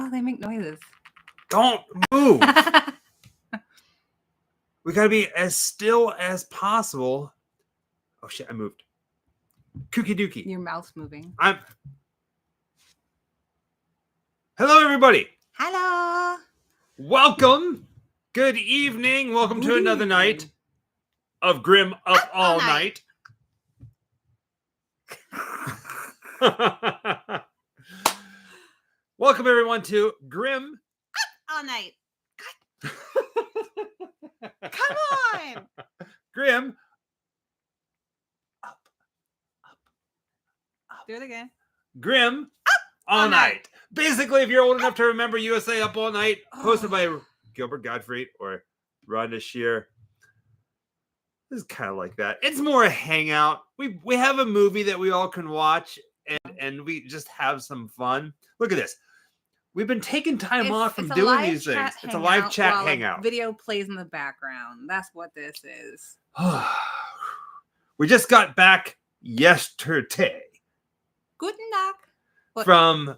Oh, they make noises. Don't move. We got to be as still as possible. Oh, shit, I moved. Kooky dookie. Your mouth's moving. Hello, everybody. Hello. Welcome. Good evening. Welcome to another night of Grim Up All Night. Welcome, everyone, to Grim Up All Night. Come on. Grim Up. Do it again. Grim Up All Night. Basically, if you're old enough to remember USA Up All Night, hosted by Gilbert Gottfried or Rhonda Shear. This is kind of like that. It's more a hangout. We have a movie that we all can watch and we just have some fun. Look at this. We've been taking time off from doing these things. It's a live chat hangout. Video plays in the background. That's what this is. We just got back yesterday. Guten Tag. From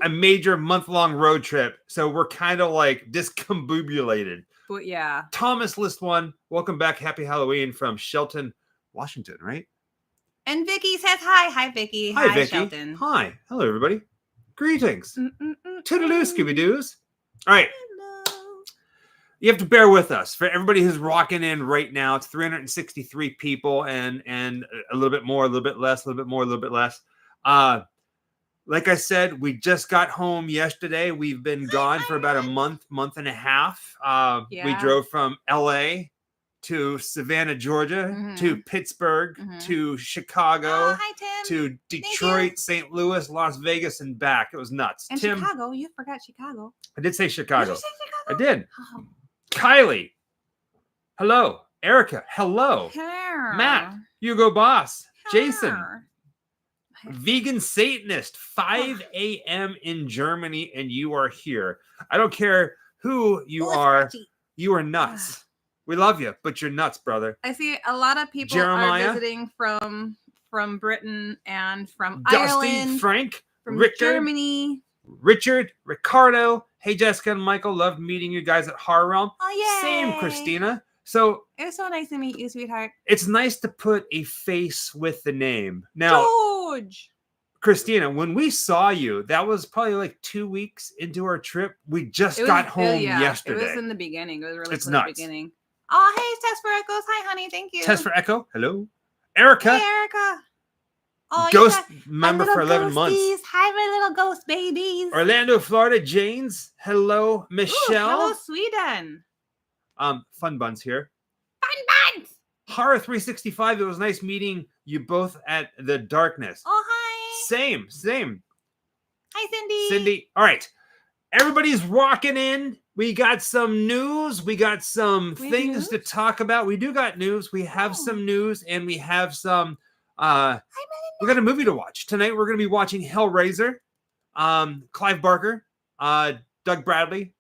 a major month-long road trip. So we're kind of like discombobulated. But yeah. Thomas List One, welcome back. Happy Halloween from Shelton, Washington, right? And Vicky says hi. Hi, Vicky. Hi, Vicky. Shelton. Hi. Hello, everybody. Greetings. Toodaloo, Scooby-Doos. All right. Hello. You have to bear with us. For everybody who's rocking in right now, it's 363 people and a little bit more, a little bit less, a little bit more, a little bit less. Like I said, we just got home yesterday. We've been gone for about a month and a half. We drove from LA to Savannah, Georgia, to Pittsburgh, to Chicago, to Detroit, St. Louis, Las Vegas, and back. It was nuts. And Tim, Chicago. You forgot Chicago. I did say Chicago. Did you say Chicago? I did. Oh. Kylie. Hello. Erica. Hello. Hello. Matt. Hugo Boss. Hello. Jason. Vegan Satanist, 5 a.m. in Germany, and you are here. I don't care who you are. You are nuts. We love you, but you're nuts, brother. I see a lot of people Jeremiah, are visiting from Britain and from Dusty, Ireland, Frank, from Richard, Germany. Richard, Ricardo. Hey, Jessica and Michael. Loved meeting you guys at Horror Realm. Oh, yay. Same, Christina. So it was so nice to meet you, sweetheart. It's nice to put a face with the name. Now, George. Christina, when we saw you, that was probably like 2 weeks into our trip. We just got home yesterday. It was in the beginning. It was really it's close nuts. To the beginning. Oh, hey, Test for Echoes. Hi, honey. Thank you. Test for Echo. Hello. Erica. Hey, Erica. Oh, Ghost member for 11 months. Hi, my little ghost babies. Orlando, Florida. Janes. Hello, Michelle. Ooh, hello, Sweden. Fun Buns here. Fun Buns. Horror 365. It was nice meeting you both at the Darkness. Oh, hi. Same. Hi, Cindy. Cindy. All right. Everybody's rocking in. We got some news. We got some things to talk about. We do got news. We have some news, and we have some. We got a movie to watch tonight. We're going to be watching Hellraiser. Clive Barker, Doug Bradley,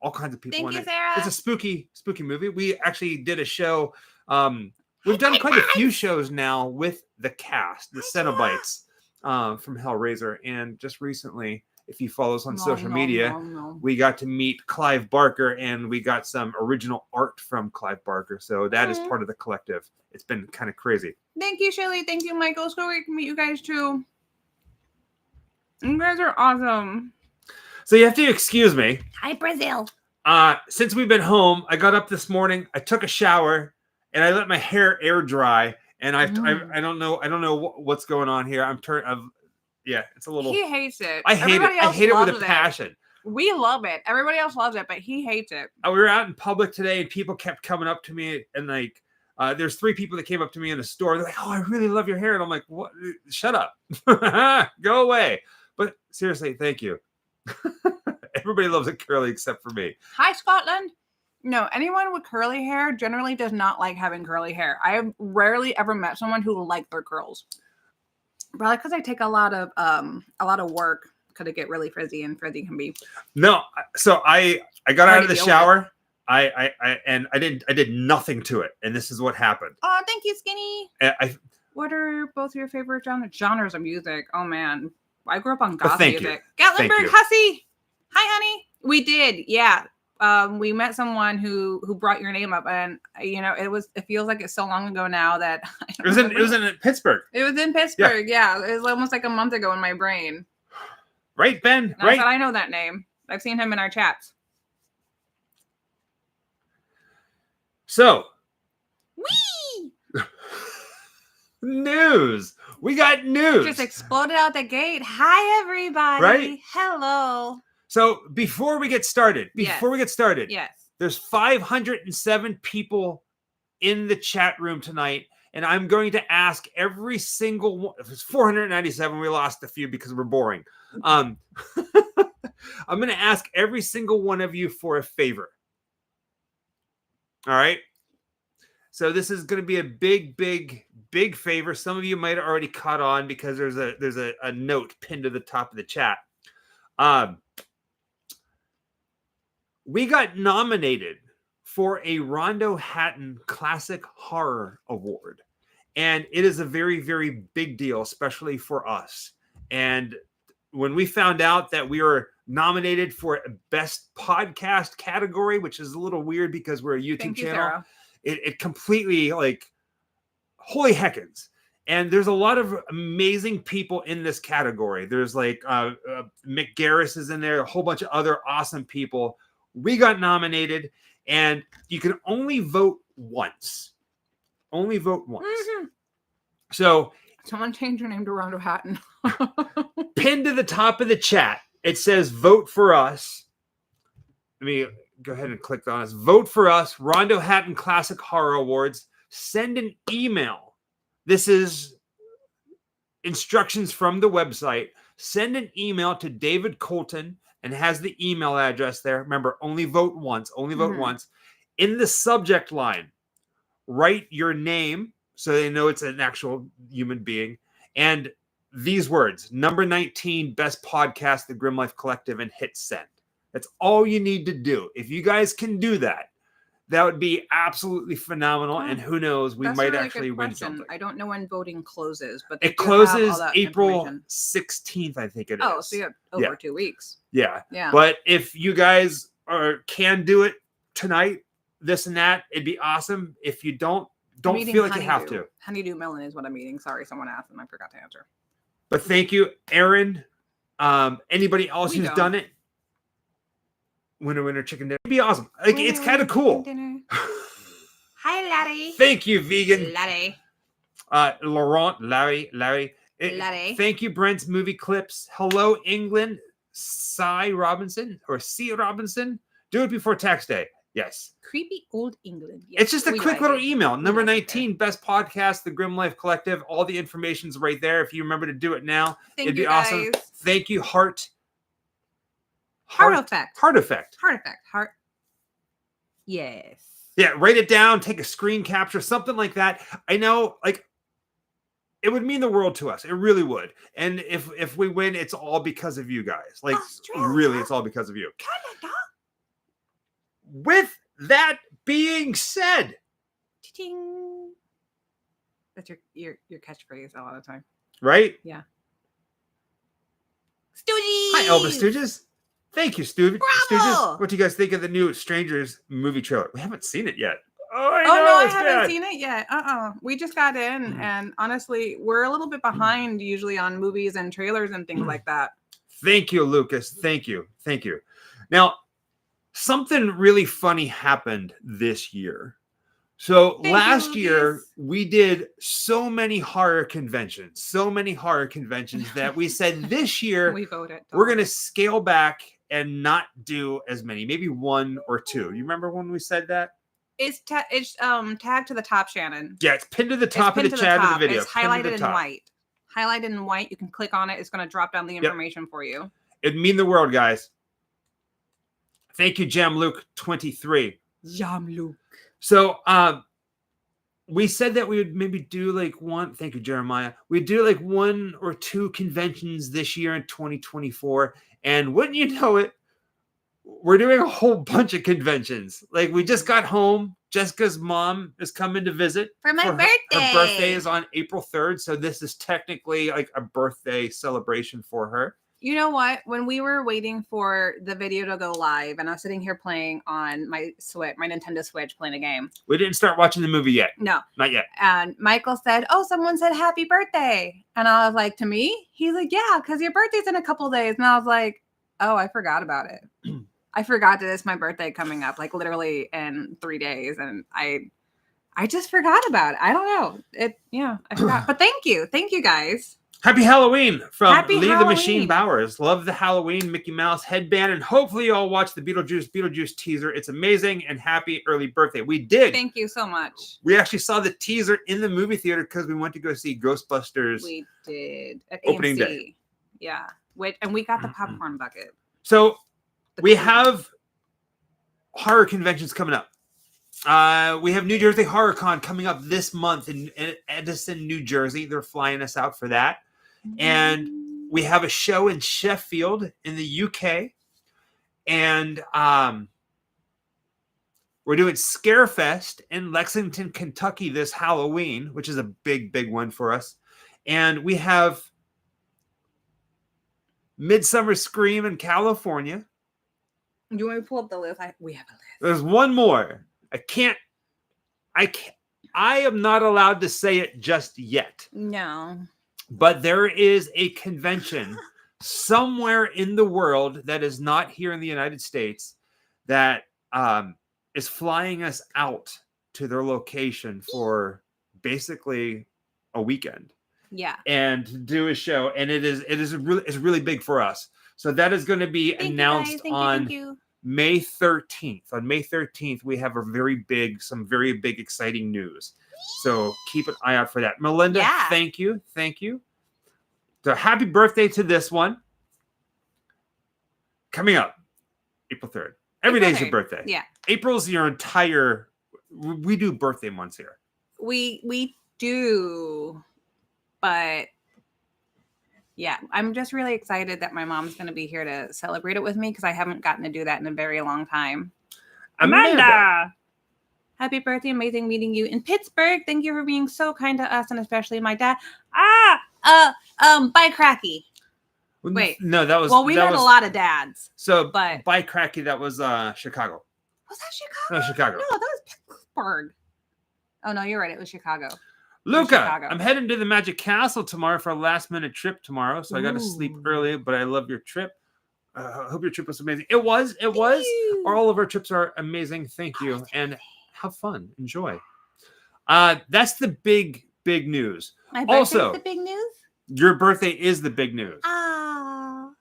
all kinds of people. Thank in you, it. Sarah. It's a spooky movie. We actually did a show. We've done quite a few shows now with the cast, the Cenobites from Hellraiser, and just recently. If you follow us on social media, we got to meet Clive Barker, and we got some original art from Clive Barker. So that is part of the collective. It's been kind of crazy. Thank you, Shirley. Thank you, Michael. It's so great to meet you guys, too. You guys are awesome. So you have to excuse me. Hi, Brazil. Since we've been home, I got up this morning, I took a shower, and I let my hair air dry. And I don't know what's going on here. Yeah, it's a little. He hates it. I hate it with a passion. We love it. Everybody else loves it, but he hates it. We were out in public today, and people kept coming up to me, and like, there's 3 people that came up to me in the store. They're like, "Oh, I really love your hair," and I'm like, "What? Shut up, go away." But seriously, thank you. Everybody loves it curly except for me. Hi, Scotland. No, anyone with curly hair generally does not like having curly hair. I have rarely ever met someone who liked their curls. Probably because I take a lot of work because I get really frizzy, and frizzy can be. No, so I got out of the shower. I did nothing to it, and this is what happened. Oh, thank you, Skinny. What are both your favorite genres of music? Oh man, I grew up on But goth thank you. music. Thank Gatlinburg you. Hussy. Hi, honey. We did, yeah. We met someone who brought your name up, and it feels like it's so long ago now that I don't It was in Pittsburgh. It was in Pittsburgh, yeah. It was almost like a month ago in my brain. Right, Ben? And I said I know that name. I've seen him in our chats. So, Whee! news. We got news. Just exploded out the gate. Hi, everybody. Right? Hello. So before we get started, Yes. there's 507 people in the chat room tonight, and I'm going to ask every single one. If it's 497, we lost a few because we're boring. I'm going to ask every single one of you for a favor. All right. So this is going to be a big favor. Some of you might have already caught on because there's a note pinned to the top of the chat. We got nominated for a Rondo Hatton Classic Horror Award. And it is a very, very big deal, especially for us. And when we found out that we were nominated for a Best Podcast category, which is a little weird because we're a YouTube channel, it completely, like, holy heckins. And there's a lot of amazing people in this category. There's like Mick Garris is in there, a whole bunch of other awesome people. We got nominated, and you can only vote once. Only vote once. Mm-hmm. So someone change your name to Rondo Hatton. Pinned to the top of the chat, it says vote for us. Let me go ahead and click on this. Vote for us, Rondo Hatton Classic Horror Awards. Send an email. This is instructions from the website. Send an email to David Colton and has the email address there. Remember, only vote once. Only vote once. In the subject line, write your name so they know it's an actual human being. And these words, number 19, Best Podcast, The Grim Life Collective, and hit send. That's all you need to do. If you guys can do that, that would be absolutely phenomenal. And who knows, we might actually win something. I don't know when voting closes, but it closes April 16th, I think it is. Oh, so you have over 2 weeks. Yeah. But if you guys can do it tonight, this and that, it'd be awesome. If you don't feel like you have to. Honeydew Melon is what I'm eating. Sorry, someone asked and I forgot to answer. But thank you, Aaron. Anybody else who's done it? Winner chicken dinner. It'd be awesome. Like, it's kind of cool. Hi, Larry. Thank you, vegan. Larry. Laurent, Larry. Thank you, Brent's Movie Clips. Hello, England. C. Robinson. Do it before tax day. Yes. Creepy old England. Yes, it's just a quick little email. Number 19, Best Podcast, The Grim Life Collective. All the information's right there. If you remember to do it now, it'd be awesome. Thank you, Heart Effect. Yes. Yeah, write it down, take a screen capture, something like that. I know, like, it would mean the world to us. It really would. And if we win, it's all because of you guys. Like, really, it's all because of you. Canada. With that being said, Ching. That's your catchphrase a lot of time. Right? Yeah. Stooges. Hi, Elvis Stooges. Thank you, Stooges. What do you guys think of the new Strangers movie trailer? We haven't seen it yet. I haven't seen it yet. We just got in, and honestly, we're a little bit behind usually on movies and trailers and things like that. Thank you, Lucas. Thank you. Now, something really funny happened this year. So last year, we did so many horror conventions that we said this year, we're going to scale back and not do as many, maybe one or two. You remember when we said that? It's tagged to the top, Shannon. Yeah, it's pinned to the top of the chat of the video. It's highlighted in white. Highlighted in white. You can click on it. It's going to drop down the information for you. It'd mean the world, guys. Thank you, Jamluke23. Jamluke. So we said that we would maybe do like one. Thank you, Jeremiah. We'd do like one or two conventions this year in 2024. And wouldn't you know it, we're doing a whole bunch of conventions. Like, we just got home Jessica's mom is coming to visit For my birthday. Her birthday is on April 3rd, so this is technically like a birthday celebration for her. You know what? When we were waiting for the video to go live, and I was sitting here playing on my Switch, my Nintendo Switch, playing a game. We didn't start watching the movie yet. No, not yet. And Michael said, "Oh, someone said happy birthday," and I was like, "To me?" He's like, "Yeah, because your birthday's in a couple days," and I was like, "Oh, I forgot about it." I forgot that it's my birthday coming up, like literally in 3 days, and I just forgot about it. I don't know. I forgot. But thank you guys. Happy Halloween from Happy Lee Halloween. the Machine Bowers. Love the Halloween Mickey Mouse headband, and hopefully you all watch the Beetlejuice teaser. It's amazing, and happy early birthday. We did. Thank you so much. We actually saw the teaser in the movie theater because we went to go see Ghostbusters. We did at opening AMC. Day. Yeah, and we got the popcorn bucket. So we have horror conventions coming up. We have New Jersey Horror Con coming up this month in Edison, New Jersey. They're flying us out for that. And we have a show in Sheffield in the UK. And we're doing Scarefest in Lexington, Kentucky this Halloween, which is a big, big one for us. And we have Midsummer Scream in California. Do you want me to pull up the list? We have a list. There's one more. I am not allowed to say it just yet. No. But there is a convention somewhere in the world that is not here in the United States that is flying us out to their location for basically a weekend. Yeah. And do a show. And it's really big for us. So that is going to be announced on May 13th. On May 13th, we have some very big, exciting news. So keep an eye out for that. Melinda, thank you. Thank you. So happy birthday to this one. Coming up, April 3rd. Every day's your birthday. Yeah. April's your entire... We do birthday months here. We do. But... yeah, I'm just really excited that my mom's going to be here to celebrate it with me because I haven't gotten to do that in a very long time. Amanda! Happy birthday. Amazing meeting you in Pittsburgh. Thank you for being so kind to us and especially my dad. Bye, Cracky. Wait. No, that was... well, we met a lot of dads. So, Bye, Cracky, that was Chicago. Was that Chicago? No, Chicago. No, that was Pittsburgh. Oh, no, you're right. It was Chicago. Luca, I'm heading to the Magic Castle tomorrow for a last-minute trip tomorrow, so I got to sleep early, but I love your trip. I hope your trip was amazing. It was. All of our trips are amazing. Thank you. And have fun. Enjoy. That's the big news. My birthday's the big news? Your birthday is the big news. I'm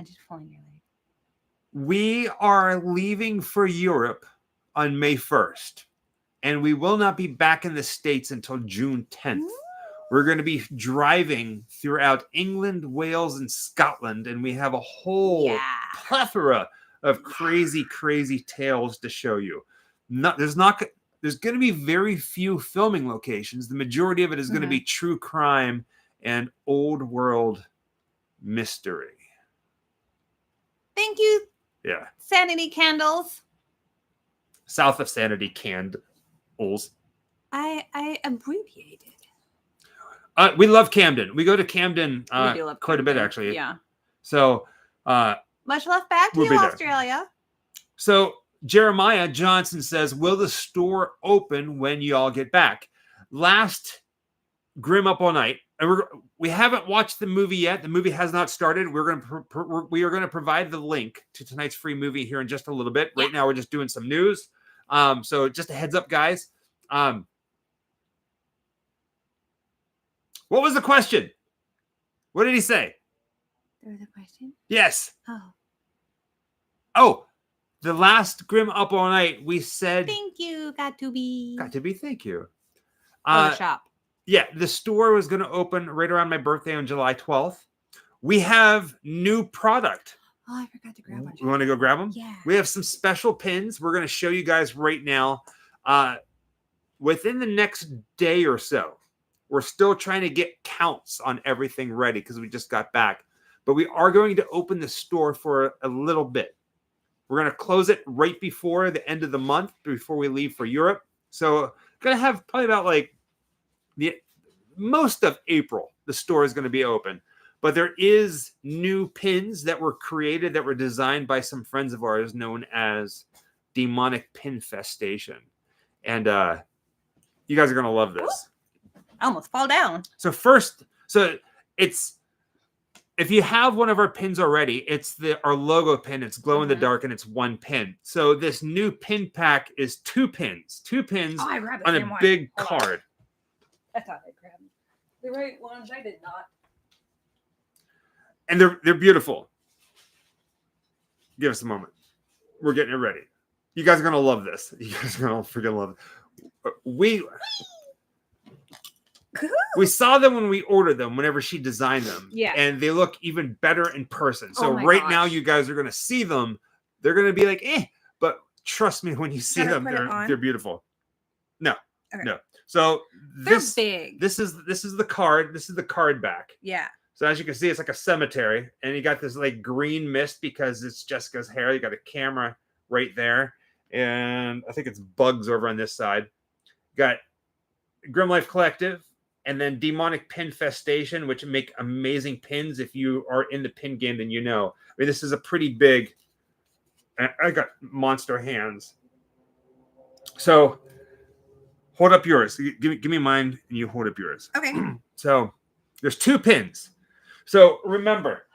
just pulling your leg. We are leaving for Europe on May 1st. And we will not be back in the States until June 10th. We're going to be driving throughout England, Wales, and Scotland. And we have a whole plethora of crazy tales to show you. There's going to be very few filming locations. The majority of it is going to be true crime and old world mystery. Thank you. Yeah. Sanity candles. South of Sanity candles. I abbreviated. We love Camden. We go to Camden quite a bit, actually. Yeah. So much love back to you, Australia. So Jeremiah Johnson says, will the store open when you all get back? Last Grim Up All Night, and we haven't watched the movie yet. The movie has not started. We are going to provide the link to tonight's free movie here in just a little bit. Right now, we're just doing some news. So just a heads up, guys. What was the question? What did he say? There was a question? Yes. Oh, the last Grim Up All Night, we said... Thank you, got to be, thank you. The shop. Yeah, the store was going to open right around my birthday on July 12th. We have new product. Oh, I forgot to grab one. You want to go grab them? Yeah. We have some special pins. We're going to show you guys right now. Within the next day or so, we're still trying to get counts on everything ready because we just got back. But we are going to open the store for a little bit. We're going to close it right before the end of the month, before we leave for Europe. So going to have probably about like the most of April, the store is going to be open. But there is new pins that were created, that were designed by some friends of ours known as Demonic Pin Festation. And you guys are going to love this. I almost fall down. So it's, if you have one of our pins already, it's our logo pin. It's glow in the dark, and it's one pin. So this new pin pack is two pins on a big card. I thought I grabbed the right ones. I did not. And they're beautiful. Give us a moment. We're getting it ready. You guys are gonna love this. You guys are gonna freaking love it. We saw them when we ordered them, whenever she designed them. Yeah. And they look even better in person. So gosh. now you guys are gonna see them. They're gonna be like, but trust me, when you see them, they're beautiful. No. Okay. No. So they're big. This is the card. This is the card back. Yeah. So as you can see, it's like a cemetery, and you got this like green mist because it's Jessica's hair. You got a camera right there, and I think it's bugs over on this side. Got Grim Life Collective, and then Demonic Pin Festation, which make amazing pins. If you are in the pin game, then you know. I mean, this is a pretty big. I got monster hands. So hold up yours. Give me mine, and you hold up yours. Okay. So there's two pins. So remember,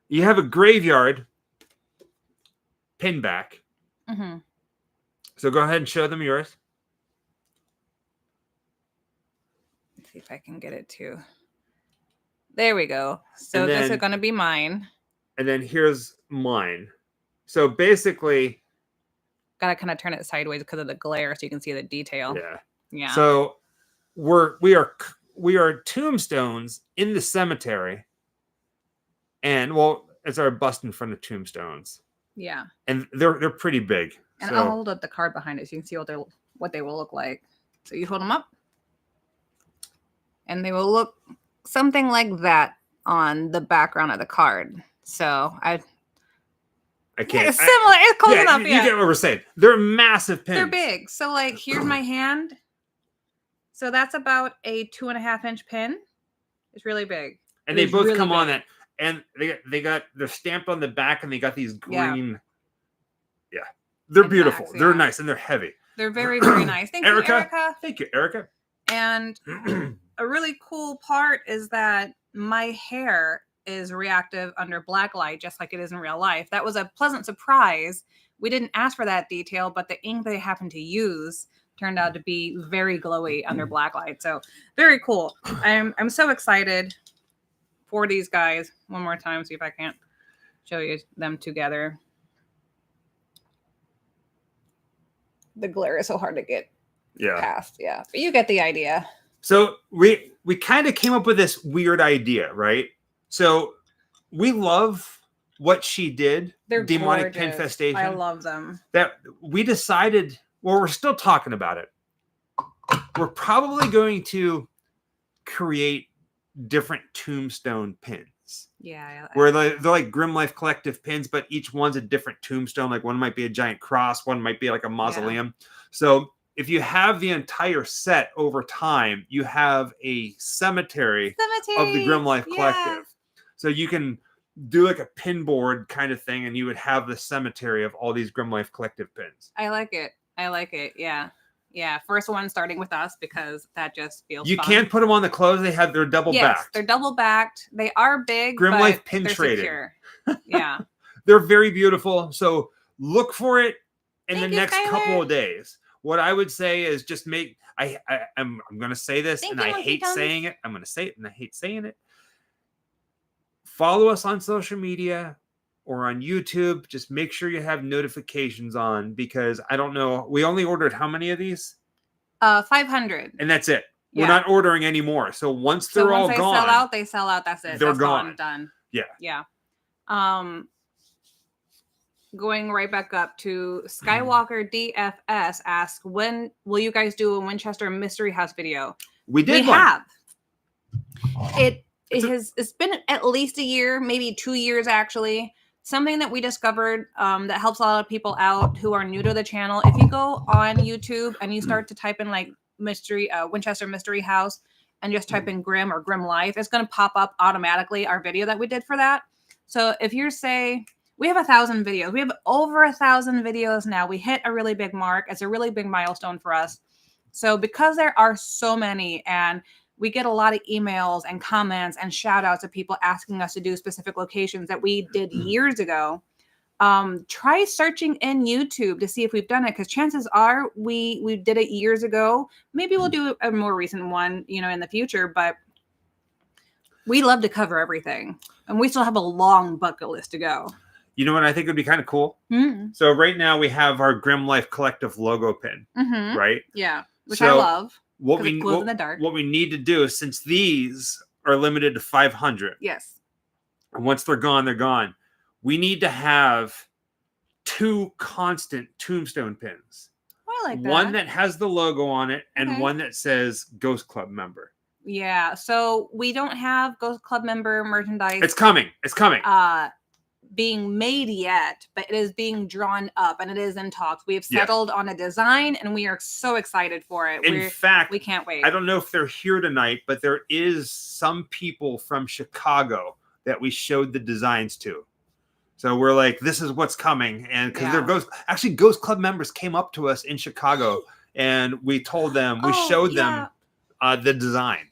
you have a graveyard pin back. Mm-hmm. So go ahead and show them yours. Let's see if I can get it too. There we go. So this is going to be mine. And then here's mine. So basically, got to kind of turn it sideways because of the glare so you can see the detail. Yeah. Yeah. So we are tombstones in the cemetery, and it's our bust in front of tombstones. Yeah. And they're pretty big. And I'll hold up the card behind it so you can see what they will look like. So you hold them up, and they will look something like that on the background of the card. So I can't. It's similar. It's close enough. You get what we're saying. They're massive pins. They're big. So like, here's my hand. So that's about a 2.5-inch pin. It's really big. And they both come on that. And they're stamped on the back, and they got these green. Yeah. They're beautiful. Backs, they're nice, and they're heavy. They're very, very nice. Thank you, Erica. Thank you, Erica. And a really cool part is that my hair is reactive under black light, just like it is in real life. That was a pleasant surprise. We didn't ask for that detail, but the ink they happened to use turned out to be very glowy under black light. So very cool. I'm so excited for these guys. One more time, see if I can't show you them together. The glare is so hard to get past. Yeah, but you get the idea. So we kind of came up with this weird idea, right? So we love what she did. They're Demonic gorgeous. Pin Festation. I love them. That we decided. Well, we're still talking about it. We're probably going to create different tombstone pins. Yeah. Where they're like Grim Life Collective pins, but each one's a different tombstone. Like one might be a giant cross, one might be like a mausoleum. Yeah. So if you have the entire set over time, you have a cemetery of the Grim Life Collective. So you can do like a pin board kind of thing, and you would have the cemetery of all these Grim Life Collective pins. I like it. Yeah. Yeah. First one starting with us because that just feels You fun. can't put them on the clothes. They're double backed. They're double backed. They are big. Grim but Life pin they're traded. Secure. Yeah. They're very beautiful. So look for it in the next Skylar. couple of days. What I would say is just make. I'm going to say this, and I hate saying it. I'm going to say it, and I hate saying it. Follow us on social media or on YouTube. Just make sure you have notifications on, because I don't know. We only ordered how many of these? 500. And that's it. Yeah. We're not ordering anymore. So once they're all gone, they sell out. That's it. They're That's gone. Done. Yeah. Yeah. Going right back up to Skywalker DFS asks, when will you guys do a Winchester Mystery House video? We did. We have. It's been at least a year, maybe 2 years actually. something that we discovered that helps a lot of people out who are new to the channel. If you go on YouTube and you start to type in like mystery Winchester Mystery House and just type in Grim or Grim Life, it's going to pop up automatically our video that we did for that. So if you're we have 1,000 videos. We have over 1,000 videos now. We hit a really big mark. It's a really big milestone for us. So because there are so many, and we get a lot of emails and comments and shout outs of people asking us to do specific locations that we did years ago, try searching in YouTube to see if we've done it, because chances are we did it years ago. Maybe we'll do a more recent one, in the future, but we love to cover everything, and we still have a long bucket list to go. You know what I think would be kind of cool? Mm-hmm. So right now we have our Grim Life Collective logo pin, right? Yeah, which I love. What we glows in the dark. What we need to do is, since these are limited to 500, yes, and once they're gone, they're gone. We need to have 2 constant tombstone pins. I like that. One that has the logo on it, and Okay. one that says Ghost Club member. Yeah, so we don't have Ghost Club member merchandise. It's coming. It's coming. Being made yet, but it is being drawn up and it is in talks. We have settled on a design and we are so excited for it. In fact, we can't wait. I don't know if they're here tonight, but there is some people from Chicago that we showed the designs to. So we're like, this is what's coming. And because they're Ghost Club members came up to us in Chicago and we told them, we showed them the design.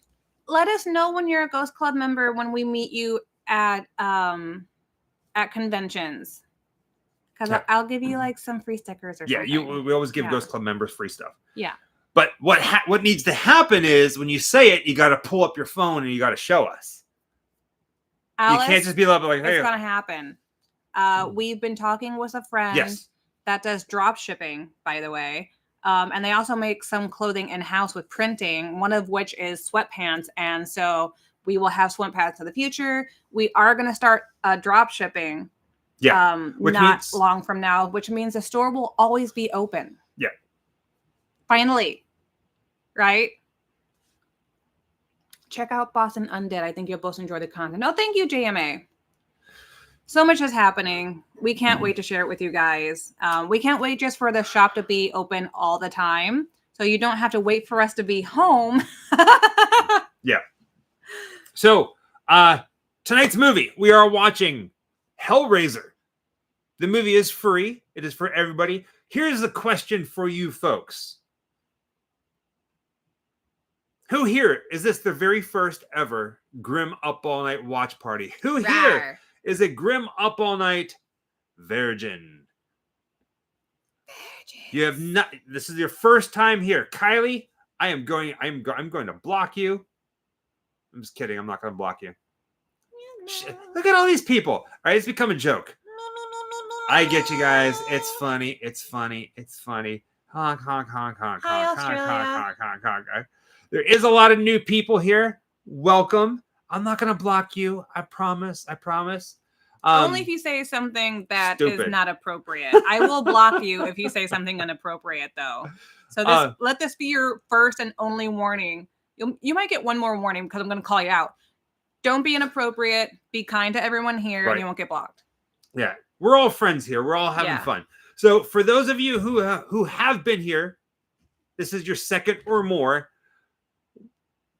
Let us know when you're a Ghost Club member when we meet you at conventions, because I'll give you like some free stickers or something. We always give Ghost Club members free stuff. Yeah. But what needs to happen is when you say it, you got to pull up your phone and you got to show us. Alice, you can't just be like, hey. It's going to happen. We've been talking with a friend that does drop shipping, by the way. And they also make some clothing in-house with printing, one of which is sweatpants. And so we will have sweatpants in the future. We are going to start drop shipping not long from now, which means the store will always be open. Yeah. Finally. Right? Check out Boston Undead. I think you'll both enjoy the content. Oh, thank you, JMA. So much is happening. We can't wait to share it with you guys. We can't wait just for the shop to be open all the time, so you don't have to wait for us to be home. Yeah. So tonight's movie, we are watching Hellraiser. The movie is free. It is for everybody. Here's a question for you folks. Who here is this their very first ever Grim Up All Night watch party? Who here is a Grim Up All Night virgin? You have not. This is your first time here, Kylie. I'm going to block you. I'm just kidding. I'm not going to block you. Look at all these people. All right, it's become a joke. I get you guys. It's funny. It's funny. It's funny. Honk, honk, honk, honk, Hi, honk, Australia. honk, honk, honk, honk. There is a lot of new people here. Welcome. I'm not going to block you. I promise. I promise. Only if you say something that is not appropriate. I will block you if you say something inappropriate, though. So let this be your first and only warning. You might get one more warning because I'm going to call you out. Don't be inappropriate. Be kind to everyone here, and you won't get blocked. Yeah, we're all friends here. We're all having fun. So for those of you who have been here, this is your second or more.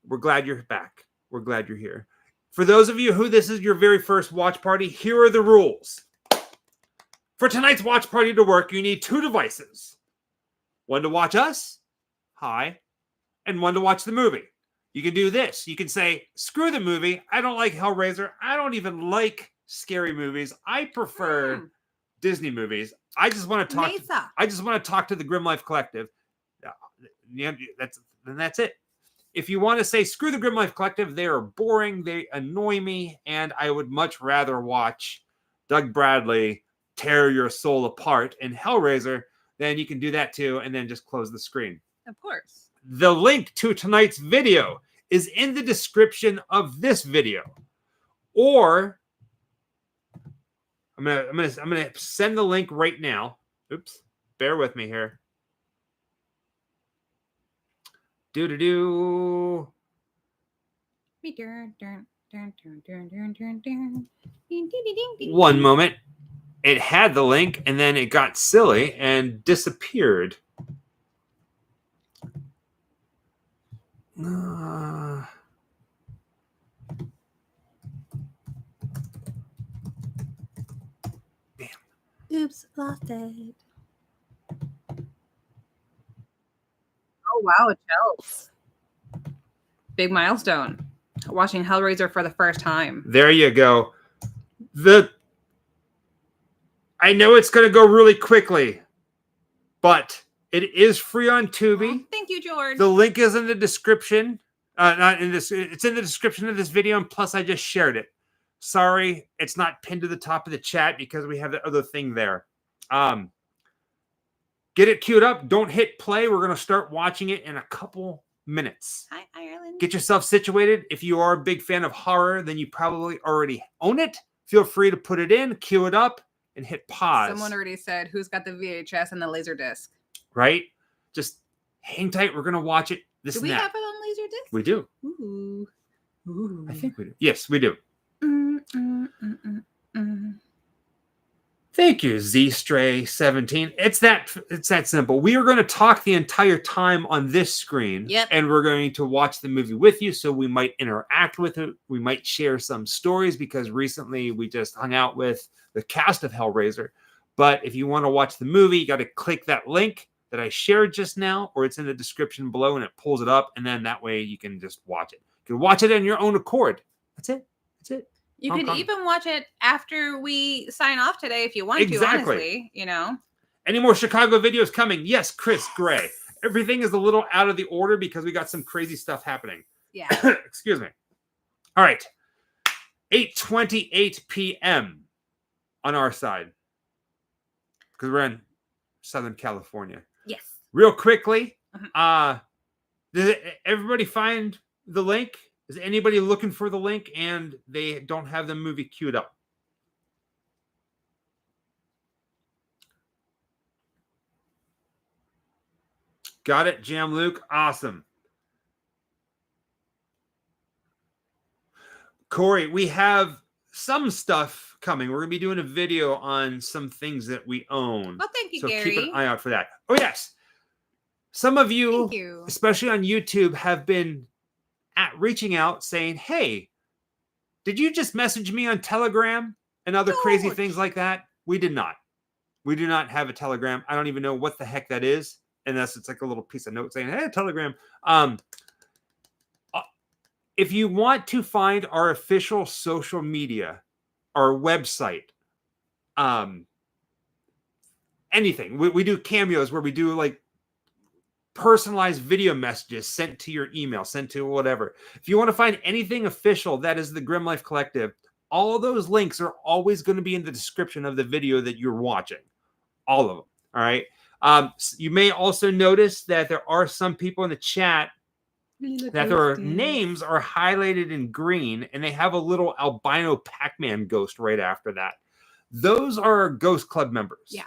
We're glad you're back. We're glad you're here. For those of you who this is your very first watch party, here are the rules. For tonight's watch party to work, you need 2 devices. One to watch us, hi, and one to watch the movie. You can do this. You can say, screw the movie. I don't like Hellraiser. I don't even like scary movies. I prefer Disney movies. I just want to talk. I just want to talk to the Grim Life Collective. That's it. If you want to say, screw the Grim Life Collective, they are boring, they annoy me, and I would much rather watch Doug Bradley tear your soul apart in Hellraiser, then you can do that too, and then just close the screen. Of course. The link to tonight's video is in the description of this video. Or I'm gonna send the link right now. Oops, bear with me here. Do. 1 moment. it had the link, and then it got silly and disappeared. Oops, lost it. Oh wow, it helps. Big milestone. Watching Hellraiser for the first time. There you go. I know it's going to go really quickly, but it is free on Tubi. Oh, thank you, George. The link is in the description. Not in this. It's in the description of this video, and plus I just shared it. Sorry, it's not pinned to the top of the chat because we have the other thing there. Get it queued up. Don't hit play. We're going to start watching it in a couple minutes. Hi, Ireland. Get yourself situated. If you are a big fan of horror, then you probably already own it. Feel free to put it in, queue it up, and hit pause. Someone already said, who's got the VHS and the Laserdisc? Right? Just hang tight. We're going to watch it. Do we have it on Laserdisc? We do. Ooh. Ooh. I think we do. Yes, we do. Thank you, ZStray17. It's that simple. We are going to talk the entire time on this screen. Yep. And we're going to watch the movie with you, so we might interact with it. We might share some stories because recently we just hung out with the cast of Hellraiser. But if you want to watch the movie, you got to click that link that I shared just now, or it's in the description below and it pulls it up, and then that way you can just watch it. You can watch it on your own accord. That's it. That's it. You could even watch it after we sign off today if you want to, honestly, you know. Any more Chicago videos coming? Yes, Chris Gray. Everything is a little out of the order because we got some crazy stuff happening. Yeah. Excuse me. All right. 8:28 p.m. on our side because we're in Southern California. Yes. Real quickly, did everybody find the link? Is anybody looking for the link and they don't have the movie queued up? Got it, Jam Luke. Awesome. Corey, we have some stuff coming. We're going to be doing a video on some things that we own. Well, thank you, so Gary. Keep an eye out for that. Oh, yes. Some of you, especially on YouTube, have been reaching out saying, hey, did you just message me on Telegram and other crazy things like that? We did not. We do not have a Telegram. I don't even know what the heck that is, unless it's like a little piece of note saying, hey, Telegram. If you want to find our official social media, our website, anything, we do cameos where we do like personalized video messages sent to your email, sent to whatever. If you want to find anything official, that is the Grim Life Collective. All of those links are always going to be in the description of the video that you're watching. All of them. All right. You may also notice that there are some people in the chat that their names are highlighted in green and they have a little albino Pac-Man ghost right after that. Those are our Ghost Club members. Yeah.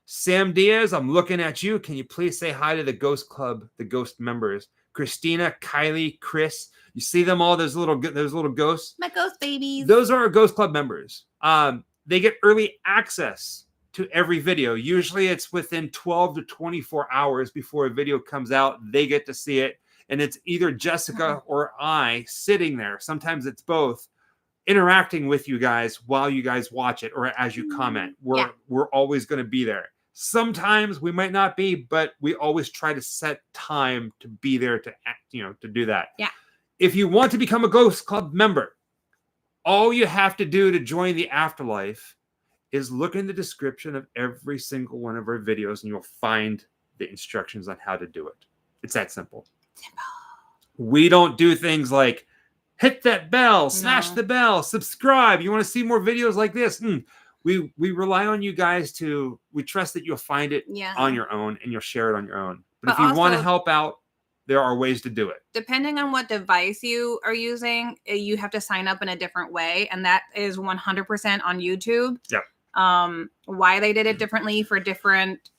Sam Diaz, I'm looking at you. Can you please say hi to the Ghost Club, the Ghost members? Christina, Kylie, Chris. You see them all, those little ghosts? My ghost babies. Those are our Ghost Club members. They get early access to every video. Usually it's within 12 to 24 hours before a video comes out. They get to see it. And it's either Jessica or I sitting there. Sometimes it's both, interacting with you guys while you guys watch it or as you comment. We're always going to be there. Sometimes we might not be, but we always try to set time to be there to act, to do that. Yeah. If you want to become a Ghost Club member, all you have to do to join the afterlife is look in the description of every single one of our videos and you'll find the instructions on how to do it. It's that simple. We don't do things like hit that bell, smash the bell, subscribe. You want to see more videos like this? We rely on you guys we trust that you'll find it on your own and you'll share it on your own. But if you want to help out, there are ways to do it. Depending on what device you are using, you have to sign up in a different way. And that is 100% on YouTube. Yeah. Why they did it differently for different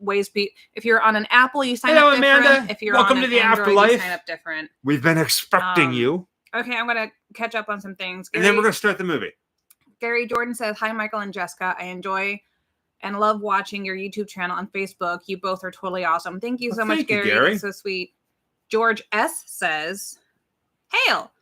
ways. If you're on an Apple, you sign up different. Amanda. If you're welcome on to the Android, afterlife. You sign up different. We've been expecting you. Okay, I'm gonna catch up on some things. And then we're gonna start the movie. Gary Jordan says, hi, Michael and Jessica. I enjoy and love watching your YouTube channel on Facebook. You both are totally awesome. Thank you so much, thank you, Gary. Gary. That's so sweet. George S. says, hail.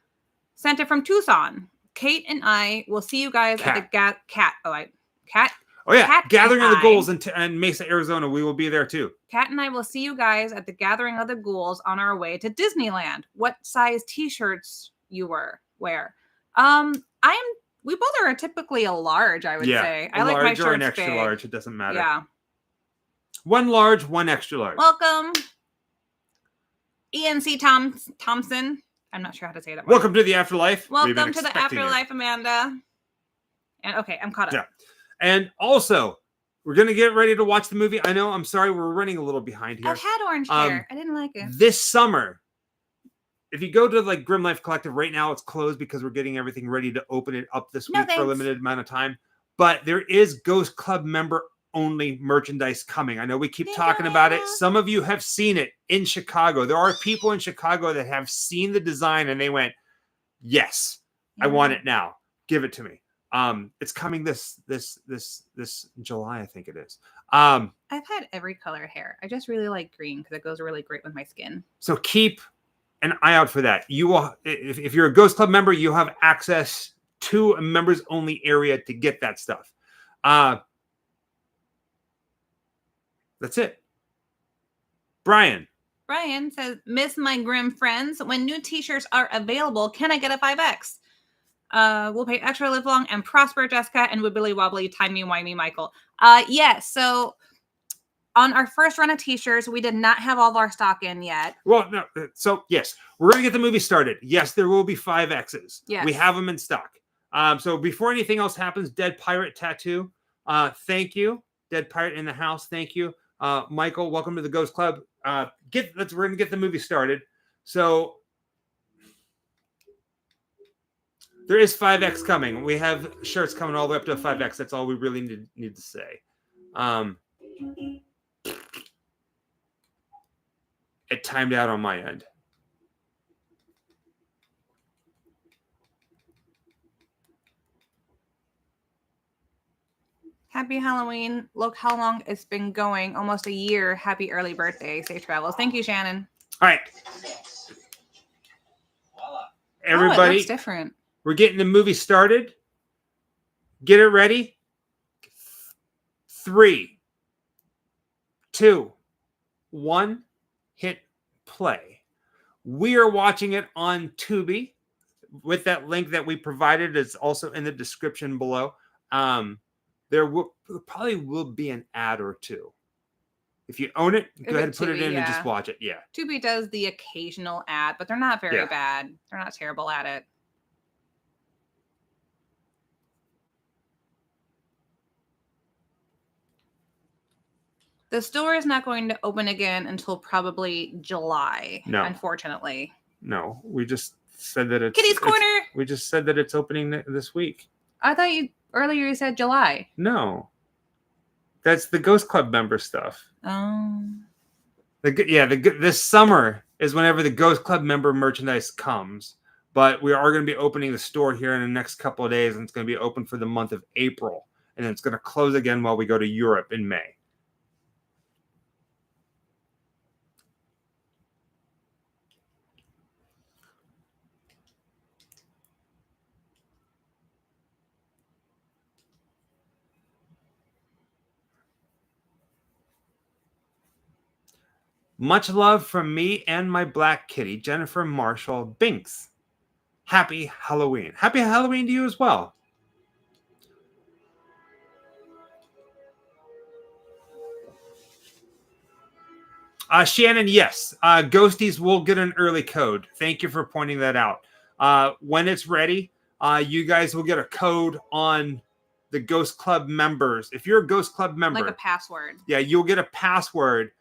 Sent it from Tucson. Kate and I will see you guys at the Cat. Oh, yeah. Cat Gathering of the I- Ghouls in Mesa, Arizona. We will be there too. Kat and I will see you guys at the Gathering of the Ghouls on our way to Disneyland. What size t-shirts you wear? We both are typically a large, I would say. I like my shirts or an extra big. large. It doesn't matter. Yeah. One large, one extra large. Welcome. ENC Thompson. I'm not sure how to say that. Welcome to the afterlife. Welcome to the afterlife, Amanda. And okay, I'm caught up. Yeah. And also, we're going to get ready to watch the movie. I know, I'm sorry, we're running a little behind here. I've had orange hair. I didn't like it. This summer, if you go to like Grim Life Collective right now, it's closed because we're getting everything ready to open it up this week for a limited amount of time. But there is Ghost Club member only merchandise coming. I know we keep talking about it. Some of you have seen it in Chicago. There are people in Chicago that have seen the design and they went, yes, I want it now. Give it to me. It's coming this July, I think it is. I've had every color hair. I just really like green because it goes really great with my skin. So keep an eye out for that. You will, if you're a Ghost Club member, you'll have access to a members only area to get that stuff. That's it. Brian says, miss my grim friends. When new t-shirts are available, can I get a 5X? We'll pay extra, live long and prosper, Jessica, and wibbly wobbly, timey-wimey, Michael. Yes, so on our first run of t-shirts, we did not have all of our stock in yet. Well, no, so yes, we're going to get the movie started. Yes, there will be 5Xs. Yes. We have them in stock. So before anything else happens, Dead Pirate Tattoo, thank you. Dead Pirate in the house, thank you. Michael, welcome to the Ghost Club. We're going to get the movie started. So there is 5X coming. We have shirts coming all the way up to a 5X. That's all we really need to say. It timed out on my end. Happy Halloween. Look how long it's been going. Almost a year. Happy early birthday. Safe travels. Thank you, Shannon. All right. Everybody. It looks different. We're getting the movie started. Get it ready. 3, 2, 1. Hit play. We are watching it on Tubi with that link that we provided. It's also in the description below. There probably will be an ad or two. If you own it, go ahead and put it in and just watch it. Yeah. Tubi does the occasional ad, but they're not very bad. They're not terrible at it. The store is not going to open again until probably July. No. Unfortunately. No. We just said that it's... Kitty's Corner! We just said that it's opening this week. I thought earlier you said July. No. That's the Ghost Club member stuff. Oh. This summer is whenever the Ghost Club member merchandise comes. But we are going to be opening the store here in the next couple of days, and it's going to be open for the month of April. And then it's going to close again while we go to Europe in May. Much love from me and my black kitty, Jennifer Marshall Binks. Happy Halloween. Happy Halloween to you as well. Shannon, yes. Ghosties will get an early code. Thank you for pointing that out. When it's ready, you guys will get a code on the Ghost Club members. If you're a Ghost Club member. Like a password. Yeah, you'll get a password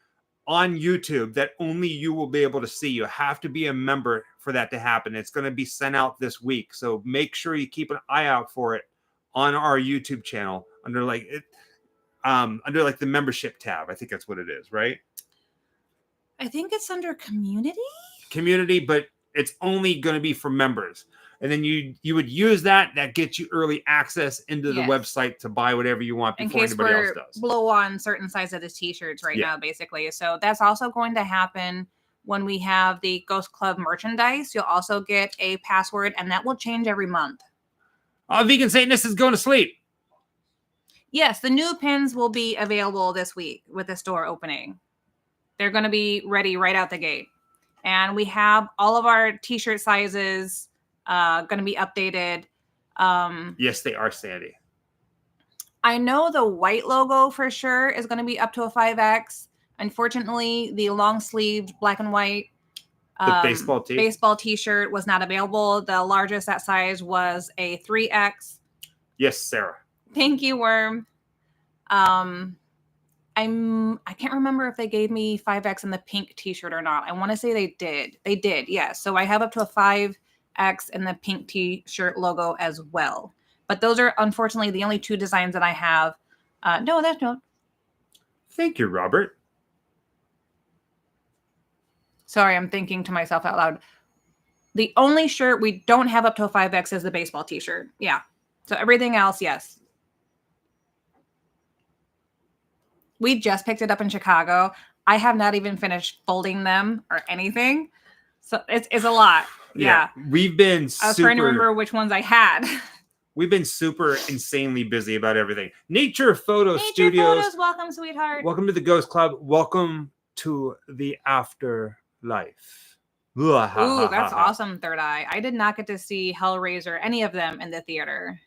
on YouTube that only you will be able to see. You have to be a member for that to happen. It's going to be sent out this week. So make sure you keep an eye out for it on our YouTube channel under the membership tab. I think that's what it is, right? I think it's under community. Community, but it's only going to be for members. and then you would use that. That gets you early access into the Yes. website to buy whatever you want In before case anybody else we're does. low on certain sizes of the t-shirts right Yeah. now, basically. So that's also going to happen when we have the Ghost Club merchandise. You'll also get a password, and that will change every month. Oh, Vegan Satanist is going to sleep. Yes, the new pins will be available this week with the store opening. They're going to be ready right out the gate. And we have all of our t-shirt sizes going to be updated. Yes, they are, Sandy. I know the white logo for sure is going to be up to a 5X. Unfortunately, the long sleeved black and white The baseball tee? t-shirt was not available. The largest that size was a 3X. Yes, Sarah. Thank you, Worm. I can't remember if they gave me 5X in the pink t-shirt or not. I want to say they did. They did, yes. So I have up to a 5X in the pink t-shirt logo as well. But those are unfortunately the only two designs that I have. No, that's no. Thank you, Robert. Sorry, I'm thinking to myself out loud. The only shirt we don't have up to a 5X is the baseball t-shirt. Yeah. So everything else, yes. We just picked it up in Chicago. I have not even finished folding them or anything. So it's a lot. Yeah. We've been I was trying to remember which ones I had. We've been super insanely busy about everything. Nature Photo Nature Studios. Photos, welcome, sweetheart. Welcome to the Ghost Club. Welcome to the afterlife. Ooh, that's awesome, Third Eye. I did not get to see Hellraiser, any of them in the theater.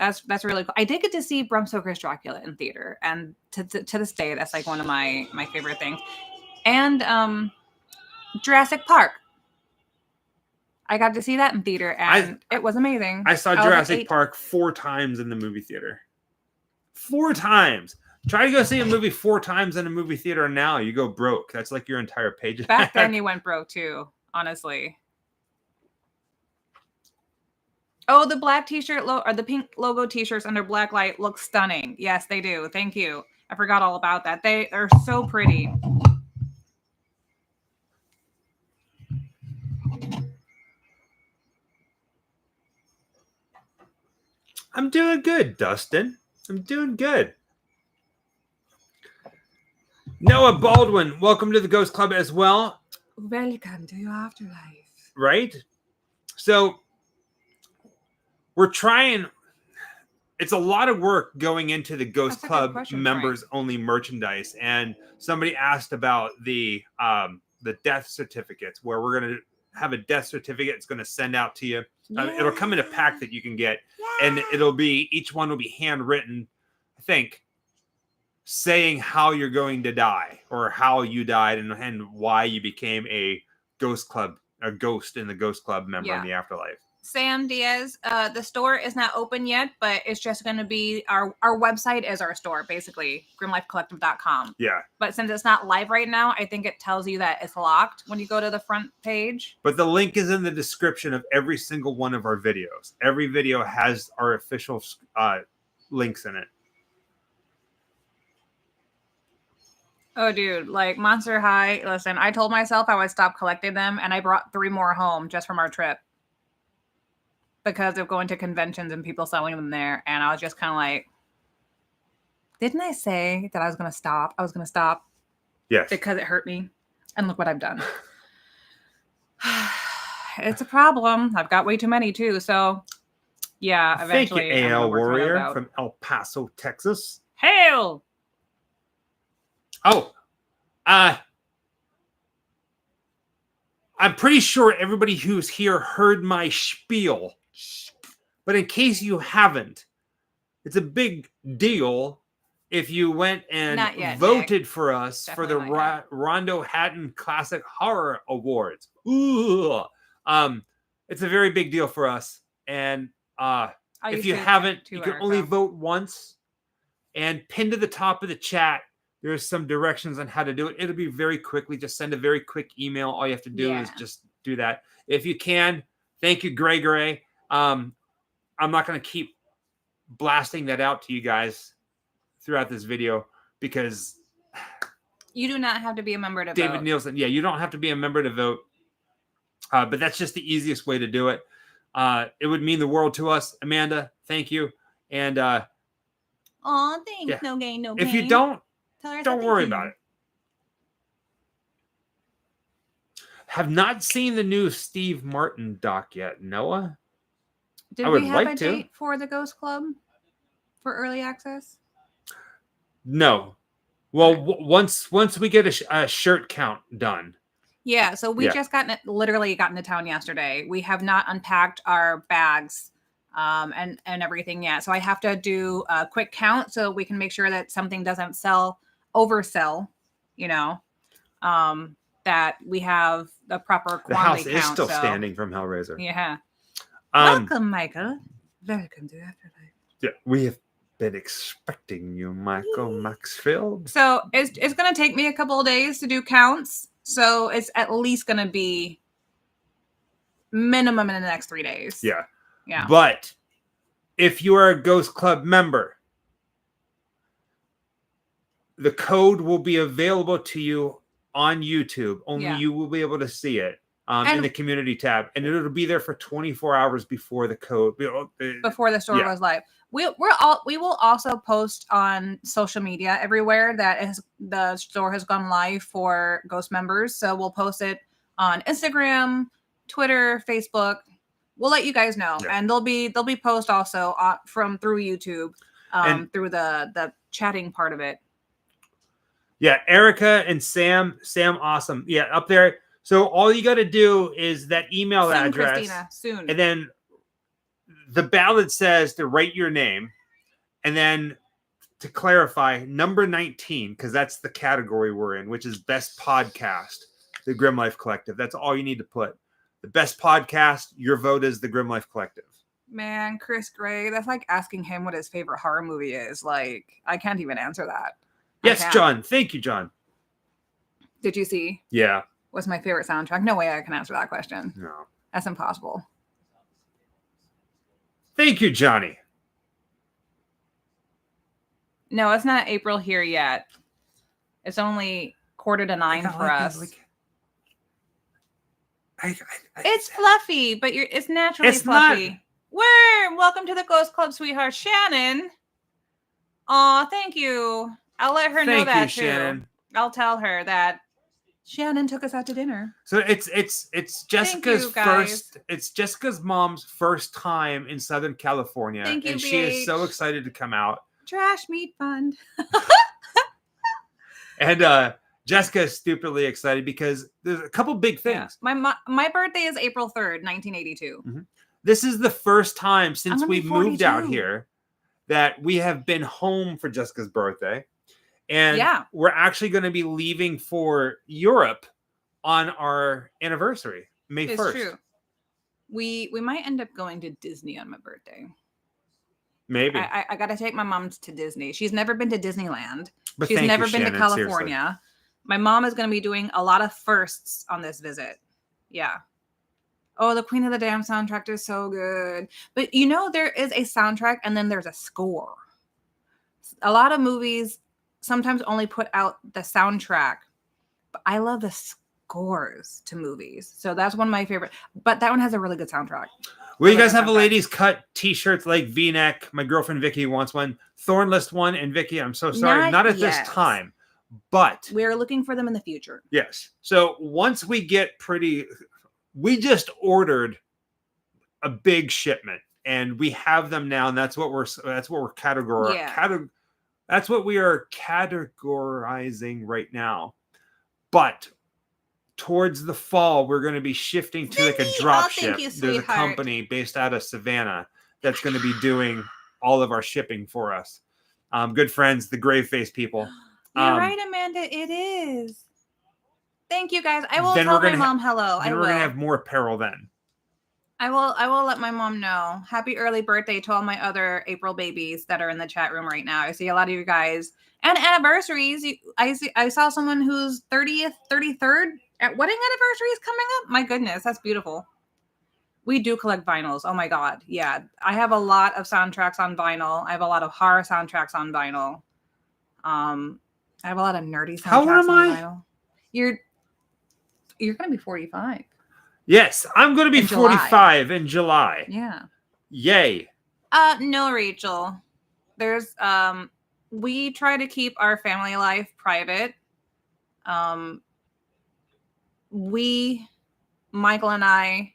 That's really cool. I did get to see Bram Stoker's Dracula in theater, and to this day, that's like one of my favorite things. And Jurassic Park. I got to see that in theater, and it was amazing. I saw Jurassic Park 4 times in the movie theater. 4 times. Try to go see a movie 4 times in a movie theater, and now you go broke. That's like your entire page. Back then, you went broke too, honestly. Oh, the black t-shirt or the pink logo t-shirts under black light look stunning. Yes, they do. Thank you. I forgot all about that. They're so pretty. I'm doing good, Dustin. I'm doing good. Noah Baldwin, welcome to the Ghost Club as well. Welcome to your afterlife. Right? So we're trying. It's a lot of work going into the Ghost Club members only merchandise. And somebody asked about the death certificates, where we're going to have a death certificate. It's going to send out to you. It'll come in a pack that you can get, and it'll be, each one will be handwritten, I think, saying how you're going to die, or how you died, and why you became a Ghost Club, a ghost in the Ghost Club member in the afterlife. Sam Diaz, the store is not open yet, but it's just going to be our website is our store, basically, grimlifecollective.com. Yeah. But since it's not live right now, I think it tells you that it's locked when you go to the front page. But the link is in the description of every single one of our videos. Every video has our official links in it. Oh, dude, like Monster High. Listen, I told myself I would stop collecting them, and I brought 3 more home just from our trip, because of going to conventions and people selling them there. And I was just kind of like, didn't I say that I was going to stop? I was going to stop. Yes. Because it hurt me. And look what I've done. It's a problem. I've got way too many too. So yeah, eventually. Thank you, AL Warrior from El Paso, Texas. Hail! Oh, I'm pretty sure everybody who's here heard my spiel. But in case you haven't, it's a big deal if you went and voted for us for the Rondo Hatton Classic Horror Awards. Ooh. It's a very big deal for us. And if you haven't, you can only vote once. And pinned to the top of the chat, there's some directions on how to do it. It'll be very quickly. Just send a very quick email. All you have to do is just do that. If you can, thank you, Gray. I'm not going to keep blasting that out to you guys throughout this video, because you do not have to be a member to vote. David Nielsen, you don't have to be a member to vote. But that's just the easiest way to do it. It would mean the world to us. Amanda, thank you. And Aw, thanks. Yeah. No gain, no pain. if you don't Tell her don't worry about it. Have not seen the new Steve Martin doc yet, Noah. Did I would we have like a to. date for the Ghost Club for early access? No. Well, Okay. once we get a shirt count done. Yeah, so we just literally got into town yesterday. We have not unpacked our bags and everything yet. So I have to do a quick count so we can make sure that something doesn't oversell, you know, that we have the proper The house quantity is count. still So, standing from Hellraiser. yeah. Welcome, Michael. Welcome to Afterlife. Yeah, we have been expecting you, Michael Maxfield. So it's going to take me a couple of days to do counts. So it's at least going to be minimum in the next 3 days. Yeah. Yeah. But if you are a Ghost Club member, the code will be available to you on YouTube. Only you will be able to see it in the community tab. And it'll be there for 24 hours before the code. Before the store goes live. We will also post on social media everywhere that the store has gone live for Ghost members. So we'll post it on Instagram, Twitter, Facebook. We'll let you guys know, and there'll be posts also through YouTube, through the chatting part of it. Yeah, Erica and Sam, awesome. Yeah, up there. So all you got to do is that email address, Christina, soon, and then the ballot says to write your name, and then to clarify, number 19, because that's the category we're in, which is best podcast, the Grim Life Collective. That's all you need to put. The best podcast, your vote is the Grim Life Collective. Man, Chris Gray, that's like asking him what his favorite horror movie is. Like, I can't even answer that. Yes, John. Thank you, John. Did you see? Yeah. What's my favorite soundtrack? No way I can answer that question. No. That's impossible. Thank you, Johnny. No, it's not April here yet. It's only 8:45 for us. It's fluffy, but it's naturally fluffy. Worm, welcome to the Ghost Club, sweetheart. Shannon. Aw, thank you. I'll let her know that too. Shannon. I'll tell her that Shannon took us out to dinner. So it's Jessica's first. It's Jessica's mom's first time in Southern California, thank you, and BH. she is so excited to come out. Trash meat fund. And Jessica is stupidly excited because there's a couple big things. Yeah. My birthday is April 3rd, 1982. Mm-hmm. This is the first time since we moved out here that we have been home for Jessica's birthday. And we're actually going to be leaving for Europe on our anniversary, May 1st. It's true. We might end up going to Disney on my birthday. Maybe. I got to take my mom to Disney. She's never been to Disneyland. She's never been to California. Seriously. My mom is going to be doing a lot of firsts on this visit. Yeah. Oh, the Queen of the Damned soundtrack is so good. But you know, there is a soundtrack and then there's a score. A lot of movies sometimes only put out the soundtrack, but I love the scores to movies. So that's one of my favorite. But that one has a really good soundtrack. Will you guys have a ladies cut t-shirts like V-neck? My girlfriend Vicky wants one. Thornless one. And Vicky, I'm so sorry. Not at this time. But we're looking for them in the future. Yes. So once we get we just ordered a big shipment and we have them now. And that's what we're categorizing. Yeah. That's what we are categorizing right now. But towards the fall, we're going to be shifting to like a drop ship. There's a company based out of Savannah that's going to be doing all of our shipping for us. Good friends, the Grave Face people. You're right, Amanda. It is. Thank you, guys. I will tell my mom hello. Then we're going to have more apparel then. I will let my mom know. Happy early birthday to all my other April babies that are in the chat room right now. I see a lot of you guys. And anniversaries. I saw someone whose 30th, 33rd at wedding anniversary is coming up. My goodness, that's beautiful. We do collect vinyls. Oh my God. Yeah. I have a lot of soundtracks on vinyl. I have a lot of horror soundtracks on vinyl. I have a lot of nerdy soundtracks on vinyl. You're going to be 45. Yes, I'm going to be In July. 45 in July. Yeah. Yay. No, Rachel. There's we try to keep our family life private. Michael and I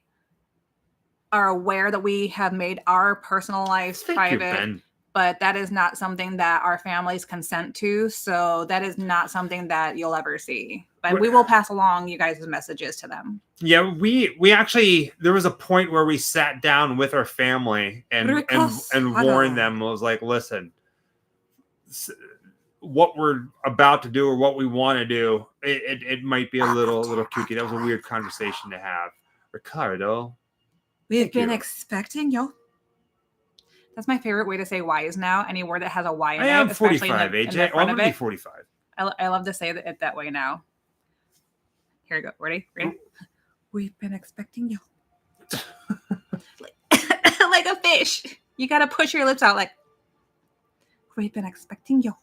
are aware that we have made our personal lives Thank you, private, Ben. but that is not something that our families consent to. So that is not something that you'll ever see. But we will pass along you guys' messages to them. Yeah, we actually, there was a point where we sat down with our family and warned them. I was like, listen, what we're about to do or what we want to do, it might be a little kooky. That was a weird conversation to have. Ricardo. We've been expecting you. That's my favorite way to say Y's now. Any word that has a Y in it. I am especially 45, in the AJ. front I'm of going to it. be 45. I love to say it that way now. Here we go. Ready? We've been expecting you. Like a fish. You got to push your lips out like, we've been expecting you.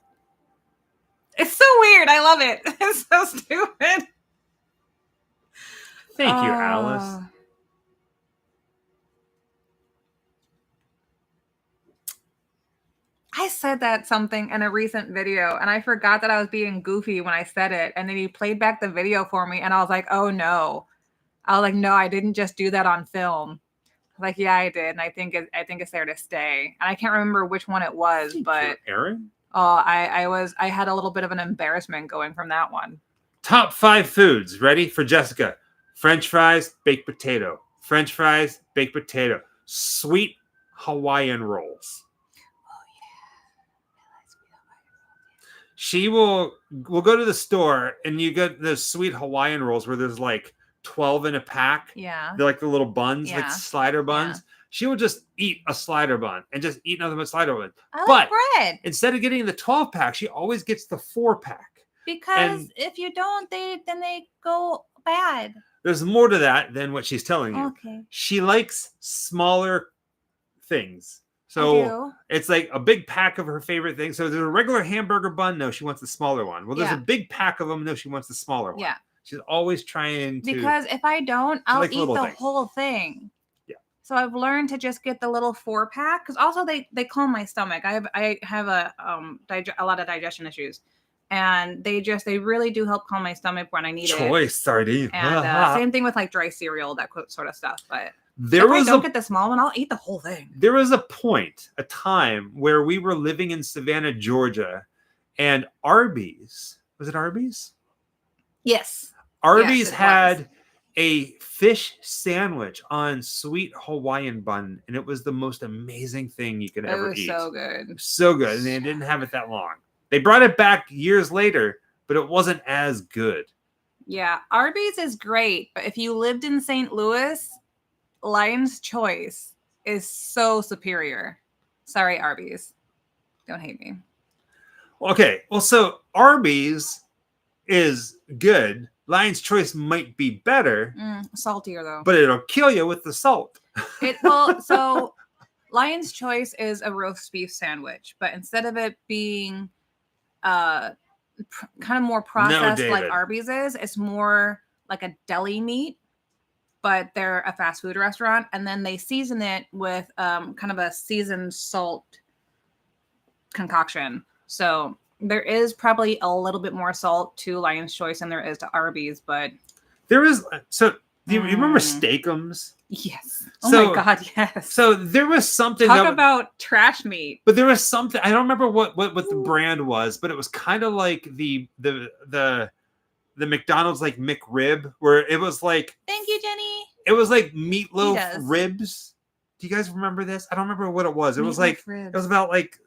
It's so weird. I love it. It's so stupid. Thank you, Alice. I said that something in a recent video and I forgot that I was being goofy when I said it. And then he played back the video for me and I was like, oh no. I was like, no, I didn't just do that on film. Like, yeah, I did. And I think it's there to stay. And I can't remember which one it was, but Aaron? Oh, I had a little bit of an embarrassment going from that one. Top 5 foods. Ready for Jessica? French fries, baked potato. French fries, baked potato. Sweet Hawaiian rolls. Oh yeah. We'll go to the store and you get the sweet Hawaiian rolls where there's like 12 in a pack. Yeah. They're like the little buns, like slider buns. Yeah. She will just eat a slider bun and just eat nothing but slider bun. I like bread. Instead of getting the 12 pack, she always gets the 4 pack. Because if you don't, then they go bad. There's more to that than what she's telling you. Okay. She likes smaller things. So it's like a big pack of her favorite things. So there's a regular hamburger bun. No, she wants the smaller one. Well, there's a big pack of them. No, she wants the smaller one. Yeah. She's always trying to. Because if I don't, I'll eat the whole thing. Yeah. So I've learned to just get the little 4-pack because also they calm my stomach. I have a lot of digestion issues, and they really do help calm my stomach when I need it. Choice sardine. And same thing with like dry cereal, that sort of stuff. But if I don't get the small one, I'll eat the whole thing. There was a time where we were living in Savannah, Georgia, and Arby's. Was it Arby's? Yes. Arby's had a fish sandwich on sweet Hawaiian bun, and it was the most amazing thing you could ever eat. It was so good. So good. And they didn't have it that long. They brought it back years later, but it wasn't as good. Yeah, Arby's is great, but if you lived in St. Louis, Lion's Choice is so superior. Sorry, Arby's. Don't hate me. Okay, well, so Arby's is good. Lion's Choice might be better. Saltier, though. But it'll kill you with the salt. So Lion's Choice is a roast beef sandwich, but instead of it being kind of more processed like Arby's is, it's more like a deli meat, but they're a fast food restaurant. And then they season it with kind of a seasoned salt concoction. So there is probably a little bit more salt to Lion's Choice than there is to Arby's, but there is. So do you remember Steakums? Yes. Oh my God, yes. So there was something. Talk about trash meat. But there was something. I don't remember what the brand was, but it was kind of like the McDonald's like McRib, where it was like. Thank you, Jenny. It was like meatloaf ribs. Do you guys remember this? I don't remember what it was. It was like it was about like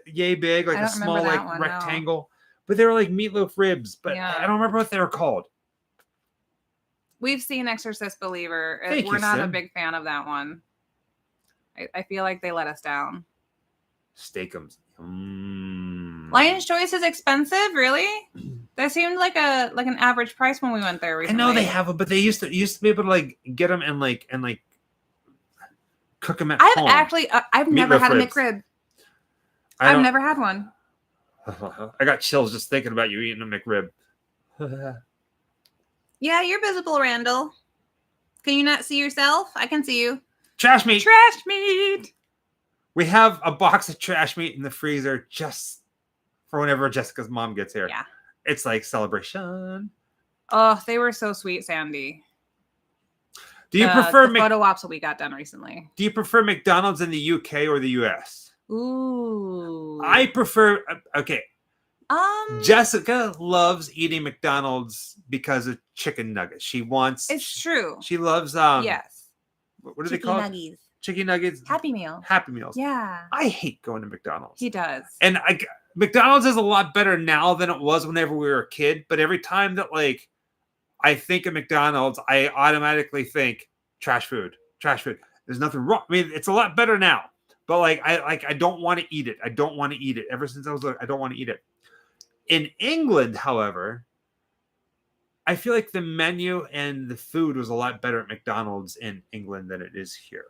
yay big, like a small like rectangle. No. But they were like meatloaf ribs. But I don't remember what they were called. We've seen Exorcist Believer. We're not a big fan of that one. I feel like they let us down. Steakums. Lion's Choice is expensive, really? That seemed like an average price when we went there recently. I know they have them, but they used to be able to like get them and like cook them at home. I've never had a McRib. I've never had one. I got chills just thinking about you eating a McRib. Yeah, you're visible, Randall. Can you not see yourself? I can see you. Trash meat. Trash meat. We have a box of trash meat in the freezer just for whenever Jessica's mom gets here. Yeah. It's like celebration. Oh, they were so sweet, Sandy. Do you prefer the photo ops that we got done recently? Do you prefer McDonald's in the UK or the US? Ooh. I prefer. Okay. Um. Jessica loves eating McDonald's because of chicken nuggets. She wants. It's true. She loves. Yes. What are they called? Nuggies. Chicken nuggets. Happy Meal. Happy Meals. Yeah. I hate going to McDonald's. He does. And McDonald's is a lot better now than it was whenever we were a kid. But every time that like I think of McDonald's, I automatically think trash food. Trash food. There's nothing wrong. I mean, it's a lot better now. But I don't want to eat it. I don't want to eat it. Ever since I was like, I don't want to eat it. In England, however, I feel like the menu and the food was a lot better at McDonald's in England than it is here.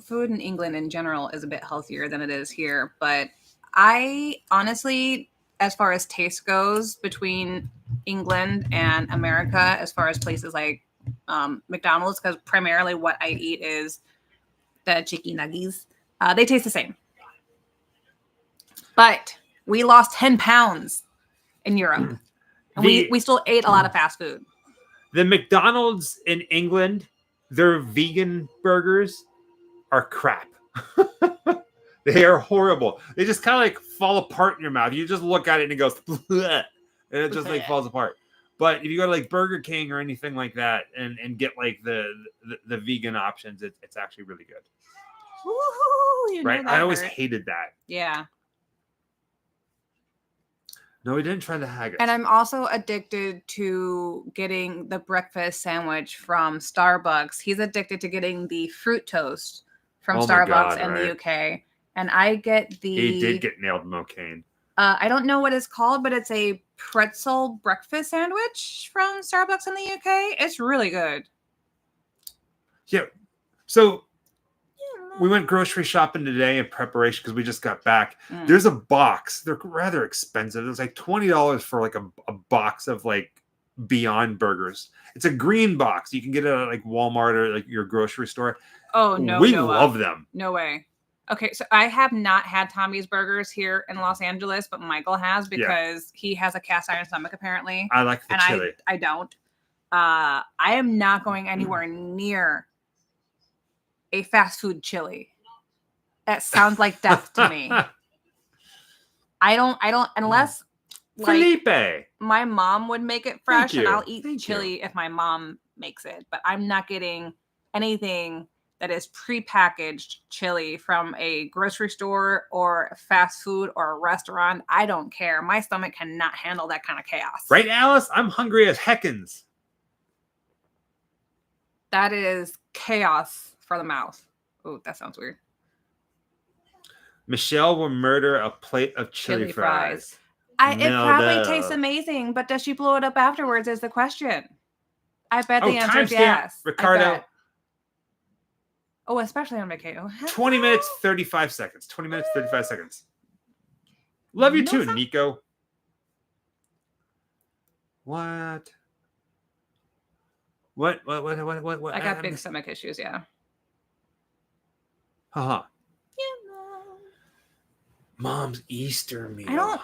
Food in England in general is a bit healthier than it is here, but I honestly, as far as taste goes, between England and America, as far as places like McDonald's, because primarily what I eat is the chicken nuggies, they taste the same. But we lost 10 pounds in Europe, and we still ate a lot of fast food. The McDonald's in England, their vegan burgers are crap. They are horrible. They just kind of like fall apart in your mouth. You just look at it and it goes, bleh, and it just like falls apart. But if you go to like Burger King or anything like that and get like the vegan options, it's actually really good. Woo-hoo, right? I always hated that. Yeah. No, we didn't try the haggis. And I'm also addicted to getting the breakfast sandwich from Starbucks. He's addicted to getting the fruit toast from Starbucks in the UK. And I get the... He did get nailed Mocaine. I don't know what it's called, but it's a pretzel breakfast sandwich from Starbucks in the UK. It's really good. Yeah. So... we went grocery shopping today in preparation because we just got back. There's a box. They're rather expensive. It was like $20 for like a box of like Beyond Burgers. It's a green box. You can get it at like Walmart or like your grocery store. Oh, no. We love them. No way. Okay, so I have not had Tommy's Burgers here in Los Angeles, but Michael has because he has a cast iron stomach apparently. I like the chili. I don't. I am not going anywhere near a fast food chili. That sounds like death to me. I don't unless Felipe. Like, my mom would make it fresh and I'll eat chili if my mom makes it, but I'm not getting anything that is prepackaged chili from a grocery store or fast food or a restaurant. I don't care. My stomach cannot handle that kind of chaos. Right, Alice? I'm hungry as heckins. That is chaos for the mouth. Oh, that sounds weird. Michelle will murder a plate of chili fries. It probably tastes amazing, but does she blow it up afterwards is the question. I bet the answer is yes. Ricardo. Oh, especially on vacation. 20 minutes, 35 seconds. 20 minutes, 35 seconds. Love you too, Nico. What? What? I got big stomach issues, yeah. Haha. Mom's Easter meal.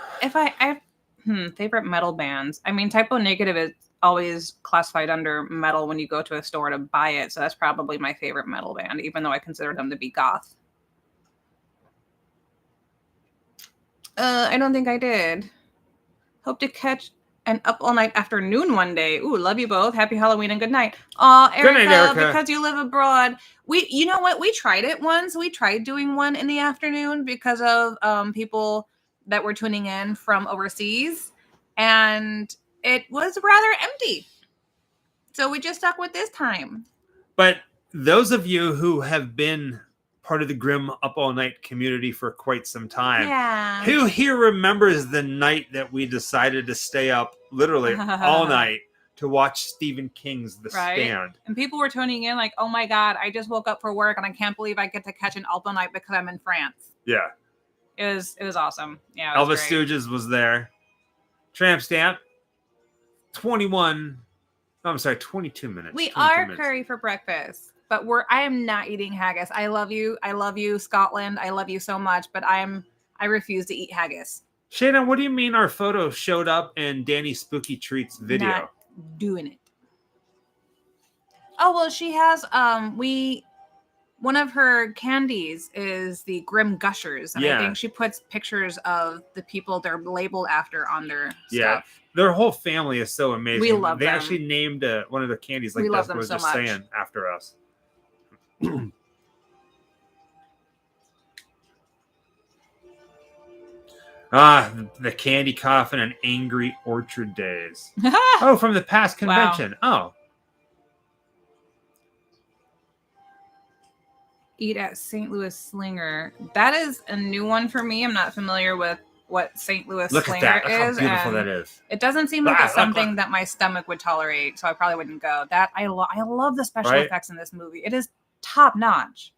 Favorite metal bands. I mean, Typo Negative is always classified under metal when you go to a store to buy it, so that's probably my favorite metal band, even though I consider them to be goth. I don't think I did. Hope to catch an up all night afternoon one day. Ooh, love you both. Happy Halloween and good night. Aw, Erica, good night, Erica, because you live abroad. You know what? We tried it once. We tried doing one in the afternoon because of people that were tuning in from overseas, and it was rather empty. So we just stuck with this time. But those of you who have been part of the Grim Up All Night community for quite some time, who here remembers the night that we decided to stay up literally all night to watch Stephen King's The Stand? And people were tuning in like, oh my God, I just woke up for work and I can't believe I get to catch an Alpo night because I'm in France. Yeah. It was awesome. Yeah. Elvis Stooges was there. Tramp Stamp. 21 Oh, I'm sorry, 22 minutes. We 22 are minutes. curry for breakfast, but I am not eating haggis. I love you, Scotland. I love you so much, but I refuse to eat haggis. Shayna, what do you mean our photo showed up in Danny's Spooky Treats video? Not doing it. Oh well, she has one of her candies is the Grim Gushers, and I think she puts pictures of the people they're labeled after on their stuff. Their whole family is so amazing. We love them. They actually named one of their candies, like Jessica was just saying, after us. The Candy Coffin and Angry Orchard Days. Oh, from the past convention. Wow. Oh. Eat at St. Louis Slinger. That is a new one for me. I'm not familiar with what St. Louis Slinger is. Look how beautiful that is. It doesn't seem like it's something that my stomach would tolerate, so I probably wouldn't go. I love the special effects in this movie. It is top notch.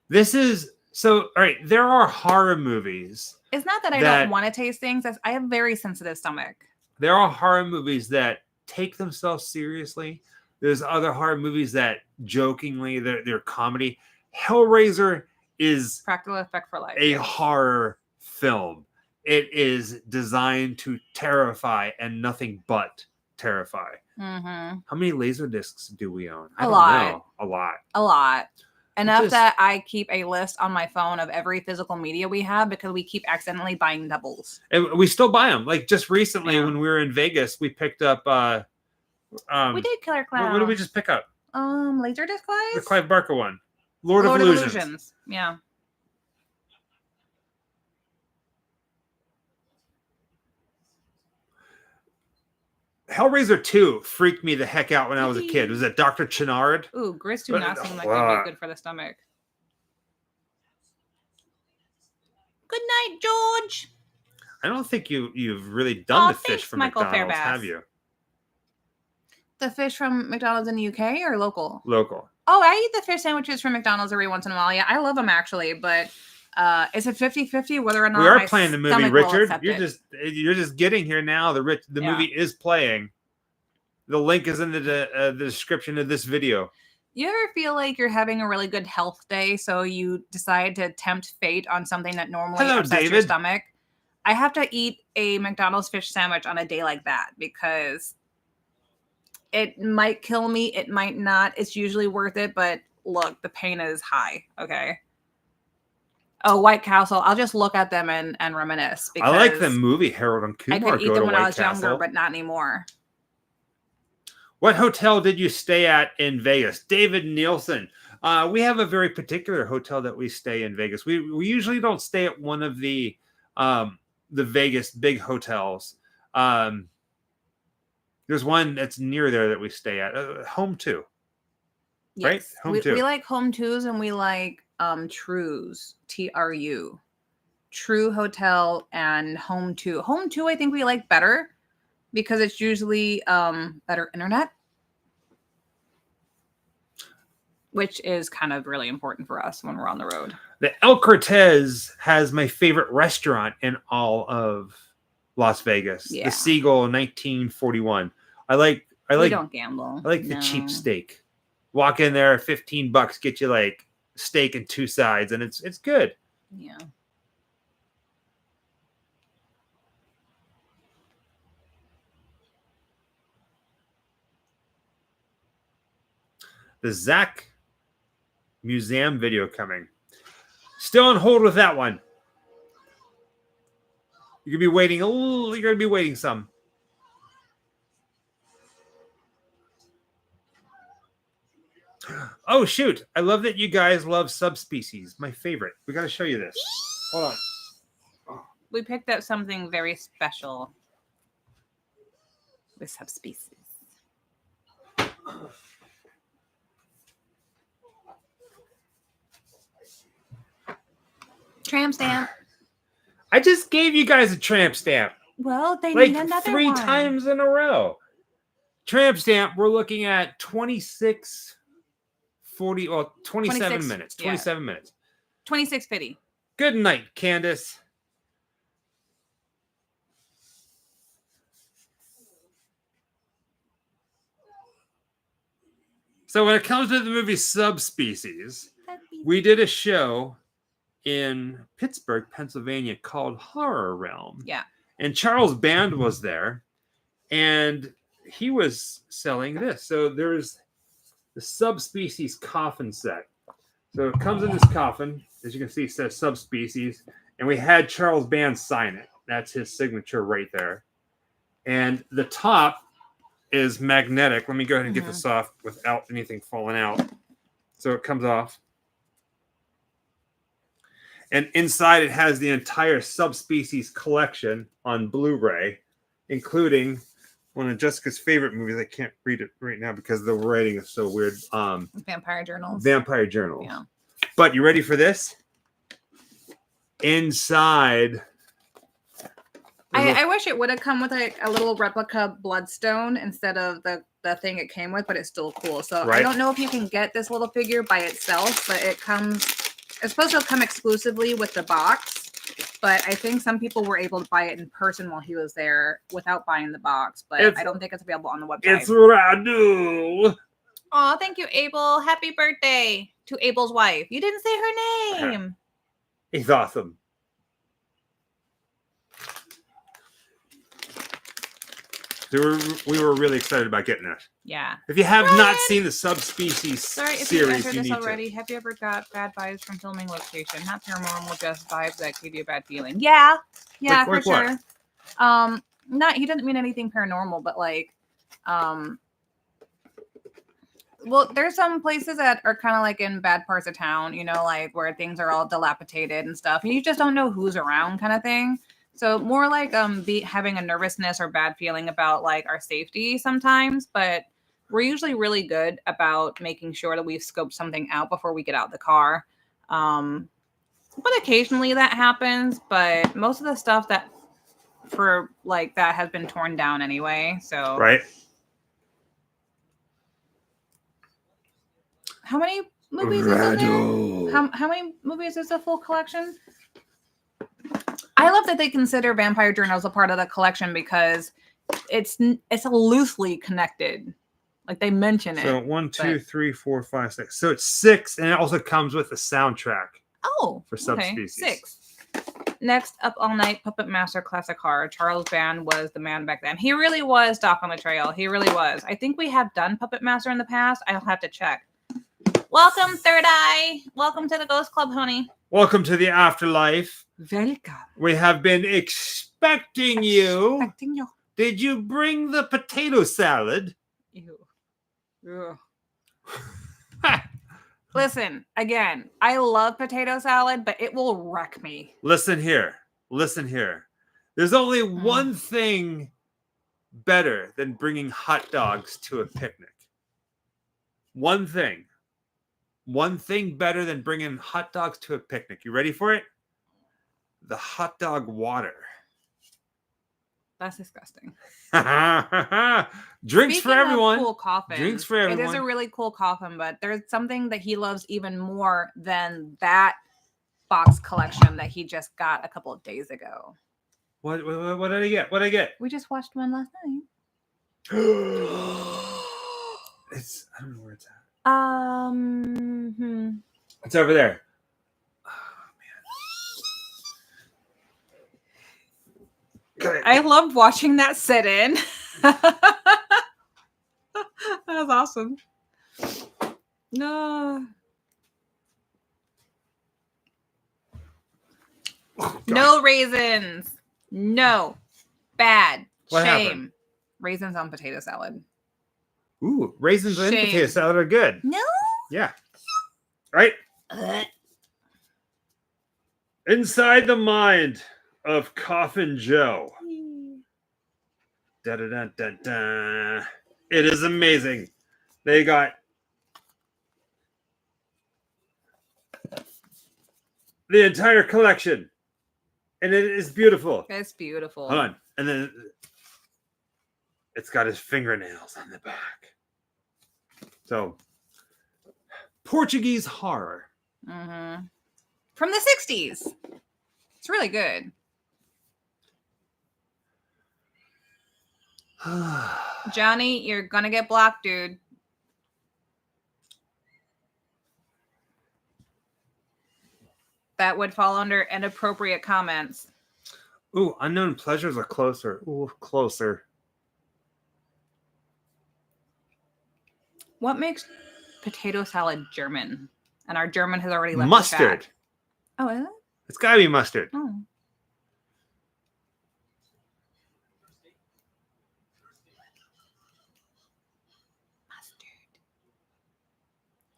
This is so all right. There are horror movies. It's not that I don't want to taste things. I have a very sensitive stomach. There are horror movies that take themselves seriously. There's other horror movies that jokingly they're comedy. Hellraiser is practical effect for life. A horror film. It is designed to terrify and nothing but terrify. Mm-hmm. How many laser discs do we own? A lot. Know. A lot. A lot. Enough that I keep a list on my phone of every physical media we have because we keep accidentally buying doubles. And we still buy them. Like just recently when we were in Vegas, we picked up we did Killer Clown. What did we just pick up? Laserdisc wise? The Clive Barker one. Lord of Illusions. Yeah. Hellraiser 2 freaked me the heck out when I was a kid. Was it Dr. Chenard? Ooh, grits do not seem like they'd be good for the stomach. Good night, George. I don't think you've really done the fish from Michael McDonald's, Fairbass. have you? The fish from McDonald's in the UK or local? Local. Oh, I eat the fish sandwiches from McDonald's every once in a while. Yeah, I love them actually, but is it 50-50 whether or not we are playing the movie, Richard? You're just getting here now. The movie is playing. The link is in the description of this video. You ever feel like you're having a really good health day, so you decide to tempt fate on something that normally upsets your stomach? I have to eat a McDonald's fish sandwich on a day like that because it might kill me. It might not. It's usually worth it, but look, the pain is high. Okay. Oh, White Castle. I'll just look at them and reminisce. I like the movie Harold and Kumar. I could eat them when I was younger, but not anymore. What hotel did you stay at in Vegas? David Nielsen. We have a very particular hotel that we stay in Vegas. We usually don't stay at one of the Vegas big hotels. There's one that's near there that we stay at. Home 2. Yes. Right? Home 2. We like Home 2s and we like Trues. TRU. True Hotel and Home 2. Home 2 I think we like better because it's usually better internet, which is kind of really important for us when we're on the road. The El Cortez has my favorite restaurant in all of Las Vegas. Yeah. The Seagull 1941. We don't gamble. I like the cheap steak. Walk in there, $15, get you like steak and 2 sides, and it's good. Yeah. The Zach Museum video coming. Still on hold with that one. You're gonna be waiting a little. You're gonna be waiting some. Oh shoot! I love that you guys love subspecies. My favorite. We got to show you this. Hold on. Oh. We picked up something very special with subspecies. Tramp stamp. I just gave you guys a tramp stamp. Well, they like need another 3 one. times in a row. Tramp stamp. We're looking at 26:40. Well, 27 minutes. 27 minutes. 26:50. Good night, Candace. So when it comes to the movie Subspecies, we did a show in Pittsburgh, Pennsylvania called Horror Realm. Yeah. And Charles Band was there, and he was selling this. So there's the Subspecies coffin set. So it comes in this coffin. As you can see, it says Subspecies. And we had Charles Band sign it. That's his signature right there. And the top is magnetic. Let me go ahead and get this off without anything falling out. So it comes off. And inside it has the entire Subspecies collection on Blu-ray, including one of Jessica's favorite movies. I can't read it right now because the writing is so weird. Vampire Journals. Vampire Journals. Yeah. But you ready for this? Inside. I wish it would have come with a little replica bloodstone instead of the thing it came with, but it's still cool. So Right. I don't know if you can get this little figure by itself, but it's supposed to come exclusively with the box. But I think some people were able to buy it in person while he was there without buying the box. But I don't think it's available on the website. It's Radu. Oh, thank you, Abel. Happy birthday to Abel's wife. You didn't say her name. He's awesome. So we were really excited about getting it. Yeah. If you have not seen the Subspecies Sorry if you series, answered you this need already. Have you ever got bad vibes from filming location? Not paranormal, just vibes that give you a bad feeling. Yeah. Yeah, Like for what? sure. He doesn't mean anything paranormal, but well, there's some places that are kind of like in bad parts of town, like where things are all dilapidated and stuff, and you just don't know who's around, kind of thing. So more like having a nervousness or bad feeling about like our safety sometimes, but we're usually really good about making sure that we've scoped something out before we get out of the car. But occasionally that happens, but most of the stuff that has been torn down anyway. So Right. How many movies is in there? How many movies is the full collection? I love that they consider Vampire Journals a part of the collection because it's loosely connected. Like they mention it. So 1, 2, 3, 4, 5, 6. So it's 6, and it also comes with a soundtrack. Oh, for Subspecies. 6. Next up all night, Puppet Master Classic Horror. Charles Band was the man back then. He really was Doc on the Trail. He really was. I think we have done Puppet Master in the past. I'll have to check. Welcome, Third Eye. Welcome to the Ghost Club, honey. Welcome to the afterlife. Welcome. We have been expecting you. Did you bring the potato salad? Ew. Listen, again, I love potato salad, but it will wreck me. Listen here. There's only one thing better than bringing hot dogs to a picnic. One thing better than bringing hot dogs to a picnic. You ready for it? The hot dog water. That's disgusting. Drinks Speaking for everyone. Of cool coffins, Drinks for everyone. It is a really cool coffin, but there's something that he loves even more than that box collection that he just got a couple of days ago. What did I get? What did I get? We just watched one last night. It's I don't know where it's at. It's over there. I loved watching that sit in. That was awesome. No. Oh, no raisins. No. Bad. What Shame. happened? Raisins on potato salad. Ooh, raisins and Shame. potato salad are good. No. Yeah. Right? Inside the mind of Coffin Joe. Da-da-da-da-da. It is amazing. They got the entire collection. And it is beautiful. It's beautiful. Hold on. And then it's got his fingernails on the back. So, Portuguese horror. Mm-hmm. From the 60s. It's really good. Johnny, you're gonna get blocked, dude. that would fall under inappropriate comments. Ooh, unknown pleasures are closer. Ooh, closer. What makes potato salad German? And our German has already left Mustard. the chat. Oh, is it? It's gotta be mustard. Oh.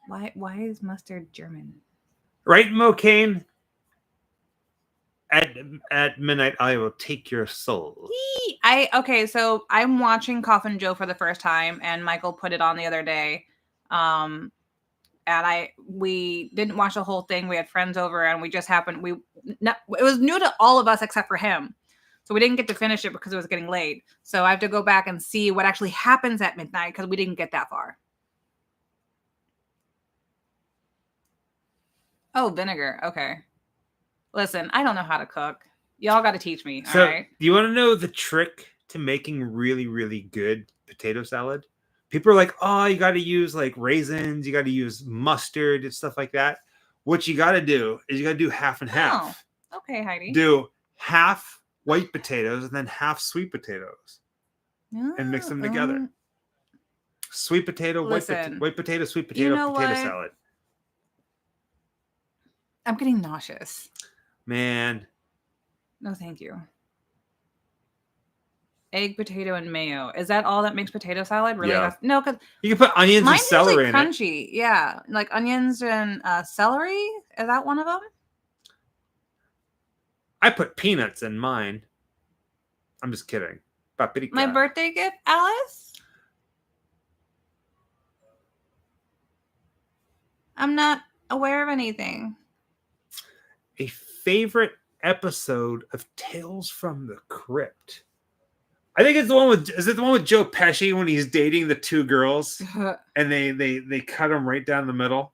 Mustard. Why is mustard German? Right, Mo Kane? At midnight, I will take your soul. Okay, so I'm watching Coffin Joe for the first time, and Michael put it on the other day. And we didn't watch the whole thing. We had friends over, and we just happened. It was new to all of us except for him, so we didn't get to finish it because it was getting late. So I have to go back and see what actually happens at midnight because we didn't get that far. Oh, vinegar. Okay. Listen, I don't know how to cook. Y'all got to teach me. So, all right? do you want to know the trick to making really, really good potato salad? People are like, oh, you got to use like raisins, you got to use mustard and stuff like that. What you got to do is you got to do half and half. Oh, okay, Heidi. Do half white potatoes and then half sweet potatoes and mix them together. Sweet potato, white potato, sweet potato, potato salad. I'm getting nauseous. Man. No, thank you. Egg, potato, and mayo. Is that all that makes potato salad? Really? Yeah. No, because you can put onions and celery in crunchy. it. Yeah, like onions and celery. Is that one of them? I put peanuts in mine. I'm just kidding. Paprika. My birthday gift, Alice? I'm not aware of anything. A favorite episode of Tales from the Crypt. I think it's the one with. Is it the one with Joe Pesci when he's dating the two girls and they cut him right down the middle?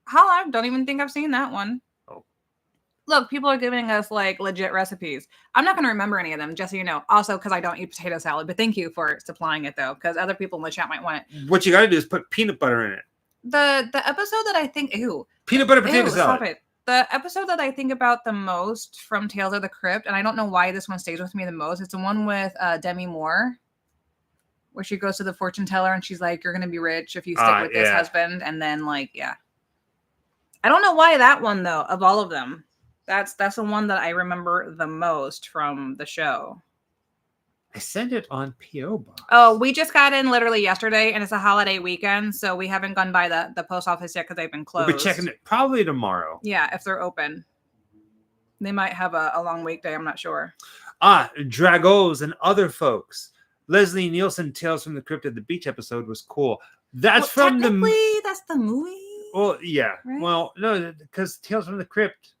I don't even think I've seen that one. Oh, look, people are giving us like legit recipes. I'm not going to remember any of them, just so you know. Also, because I don't eat potato salad. But thank you for supplying it, though, because other people in the chat might want it. What you got to do is put peanut butter in it. The episode that I think, peanut butter potato salad. Stop it. The episode that I think about the most from Tales of the Crypt, and I don't know why this one stays with me the most, it's the one with Demi Moore, where she goes to the fortune teller and she's like, "You're gonna be rich if you stick with this husband," and then I don't know why that one though. Of all of them, that's the one that I remember the most from the show. I sent it on P.O. Box. Oh, we just got in literally yesterday, and it's a holiday weekend, so we haven't gone by the post office yet because they've been closed. We'll be checking it probably tomorrow. Yeah, if they're open. They might have a long weekday, I'm not sure. Dragos and other folks. Leslie Nielsen, Tales from the Crypt at the Beach episode was cool. That's from the movie. That's the movie? Well, yeah. Right? Well, no, because Tales from the Crypt.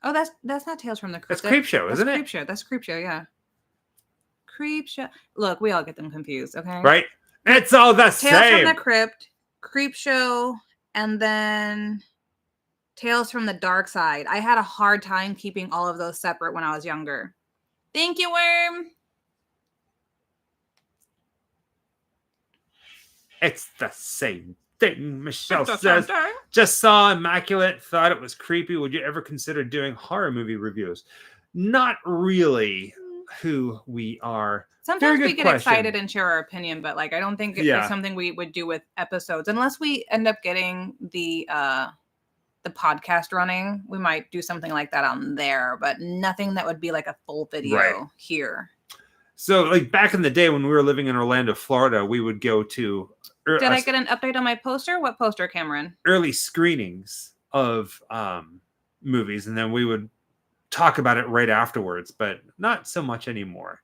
Oh, that's not Tales from the Crypt. That's Creepshow, isn't it? Creepshow. That's Creepshow, yeah. Creepshow. Look, we all get them confused, okay? Right? It's all the same. Tales from the Crypt, Creepshow, and then Tales from the Dark Side. I had a hard time keeping all of those separate when I was younger. Thank you, Worm. It's the same thing, Michelle says. Just saw Immaculate, thought it was creepy. Would you ever consider doing horror movie reviews? Not really who we are. Sometimes we get excited and share our opinion, but I don't think it's something we would do with episodes. Unless we end up getting the podcast running, we might do something like that on there, but nothing that would be like a full video here. So back in the day when we were living in Orlando, Florida, we would go to... Did I get an update on my poster? What poster, Cameron? Early screenings of movies, and then we would talk about it right afterwards, but not so much anymore.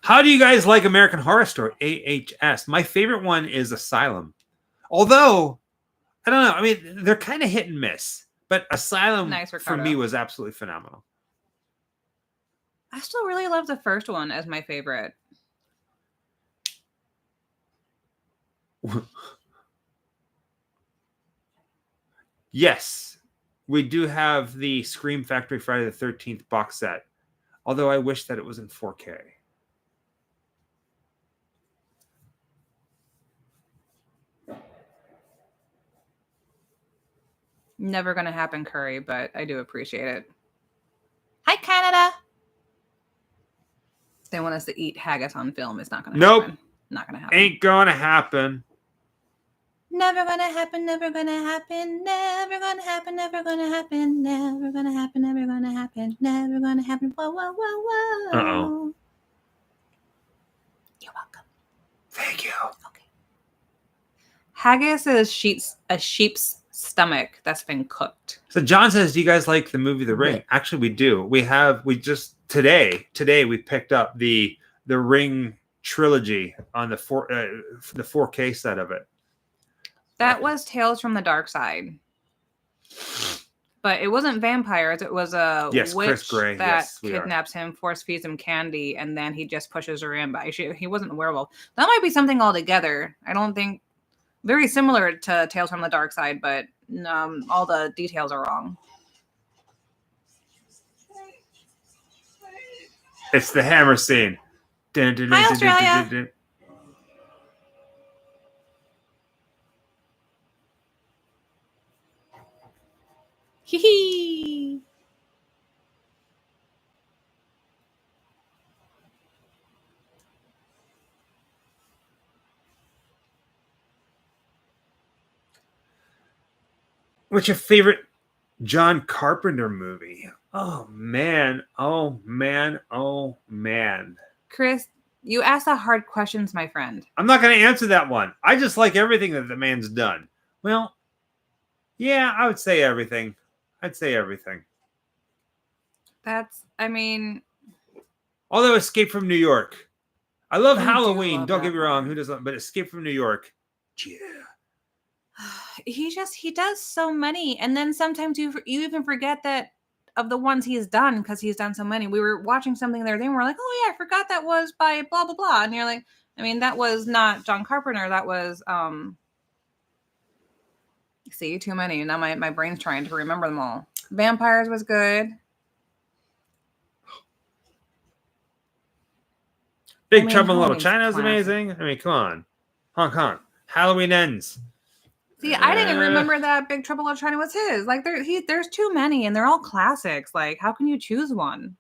How do you guys like American Horror Story? AHS. My favorite one is Asylum. Although, I don't know. I mean, they're kind of hit and miss, but Asylum for me was absolutely phenomenal. I still really love the first one as my favorite. Yes, we do have the Scream Factory Friday the 13th box set. Although I wish that it was in 4K. Never gonna happen, Curry, but I do appreciate it. Hi, Canada. They want us to eat haggis on film. It's not gonna happen. Not gonna happen. Ain't gonna happen. Never gonna happen, never gonna happen, never gonna happen, never gonna happen, never gonna happen, never gonna happen, never gonna happen. Whoa, whoa, whoa, whoa. Uh-oh. You're welcome. Thank you. Okay. Haggis is a sheep's stomach that's been cooked. So John says, do you guys like the movie The Ring? Actually, we do. Today we picked up the Ring trilogy on the 4K set of it. That was Tales from the Dark Side. But it wasn't vampires. It was a witch that kidnaps him, force feeds him candy, and then he just pushes her in. But he wasn't a werewolf. That might be something altogether. I don't think... Very similar to Tales from the Dark Side, but all the details are wrong. It's the hammer scene. Hi, Australia. Hee hee. What's your favorite John Carpenter movie? Oh man. Oh man. Oh man. Chris, you ask the hard questions, my friend. I'm not going to answer that one. I just like everything that the man's done. Well, yeah, I would say everything. I'd say everything. Although Escape from New York. I love Halloween. Don't get me wrong. Who doesn't? But Escape from New York. Yeah. He does so many, and then sometimes you even forget that of the ones he's done because he's done so many. We were watching something the other day and we're like, oh yeah, I forgot that was by blah blah blah, and you're like, that was not John Carpenter, that was see, too many. Now my brain's trying to remember them all. Vampires was good. Big Trouble in Little China is amazing. Come on. Hong Kong. Halloween Ends. See, I didn't remember that Big Trouble in Little China was his. Like, there's too many, and they're all classics. Like, how can you choose one?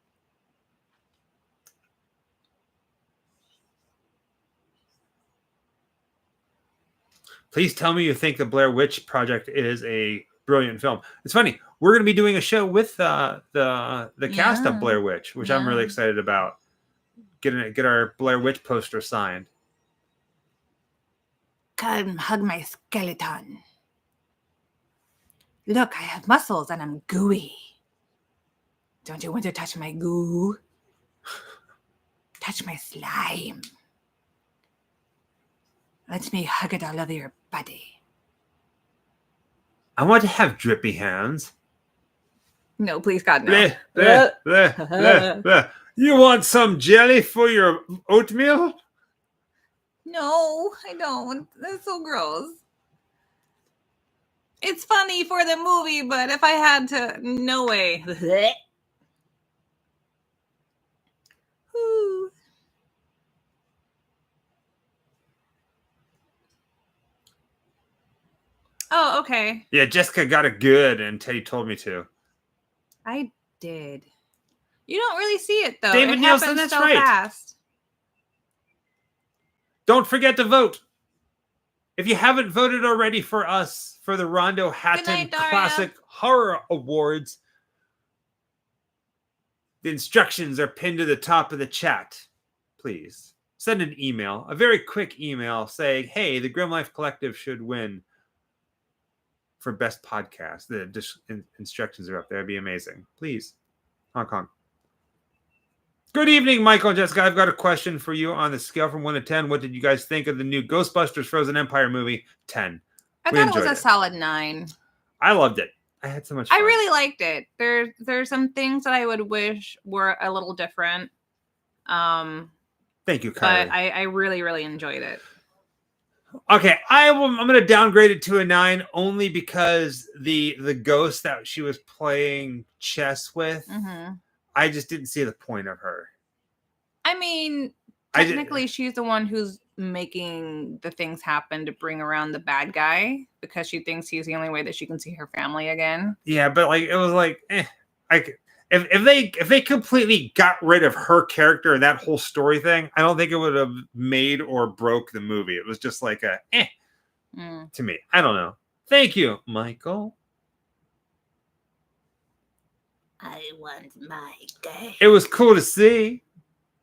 Please tell me you think the Blair Witch Project is a brilliant film. It's funny. We're going to be doing a show with the cast of Blair Witch, which I'm really excited about. Get our Blair Witch poster signed. Come hug my skeleton. Look, I have muscles and I'm gooey. Don't you want to touch my goo? Touch my slime. Let me hug it all over your body. I want to have drippy hands. No, please, God, no. Bleh, bleh, bleh, bleh. You want some jelly for your oatmeal? No, I don't. That's so gross. It's funny for the movie, but if I had to, no way. Oh, okay. Yeah, Jessica got it good, and Teddy told me to. I did. You don't really see it, though. David Nielsen, that's so right. Fast. Don't forget to vote. If you haven't voted already for us for the Rondo Hatton Classic Horror Awards, the instructions are pinned to the top of the chat. Please send an email, a very quick email saying, hey, the Grim Life Collective should win for best podcast. The instructions are up there. It'd be amazing. Please. Hong Kong. Good evening, Michael and Jessica. I've got a question for you on the scale from 1 to 10. What did you guys think of the new Ghostbusters Frozen Empire movie? 10. I thought it was a solid 9. I loved it. I had so much fun. I really liked it. There's some things that I would wish were a little different. Thank you, Kylie. But I really, really enjoyed it. Okay, I'm going to downgrade it to a 9 only because the ghost that she was playing chess with, I just didn't see the point of her. I mean, technically she's the one who's making the things happen to bring around the bad guy because she thinks he's the only way that she can see her family again. Yeah, but like it was like, like if they completely got rid of her character and that whole story thing, I don't think it would have made or broke the movie. It was just like a to me. I don't know. Thank you, Michael. I want my day. It was cool to see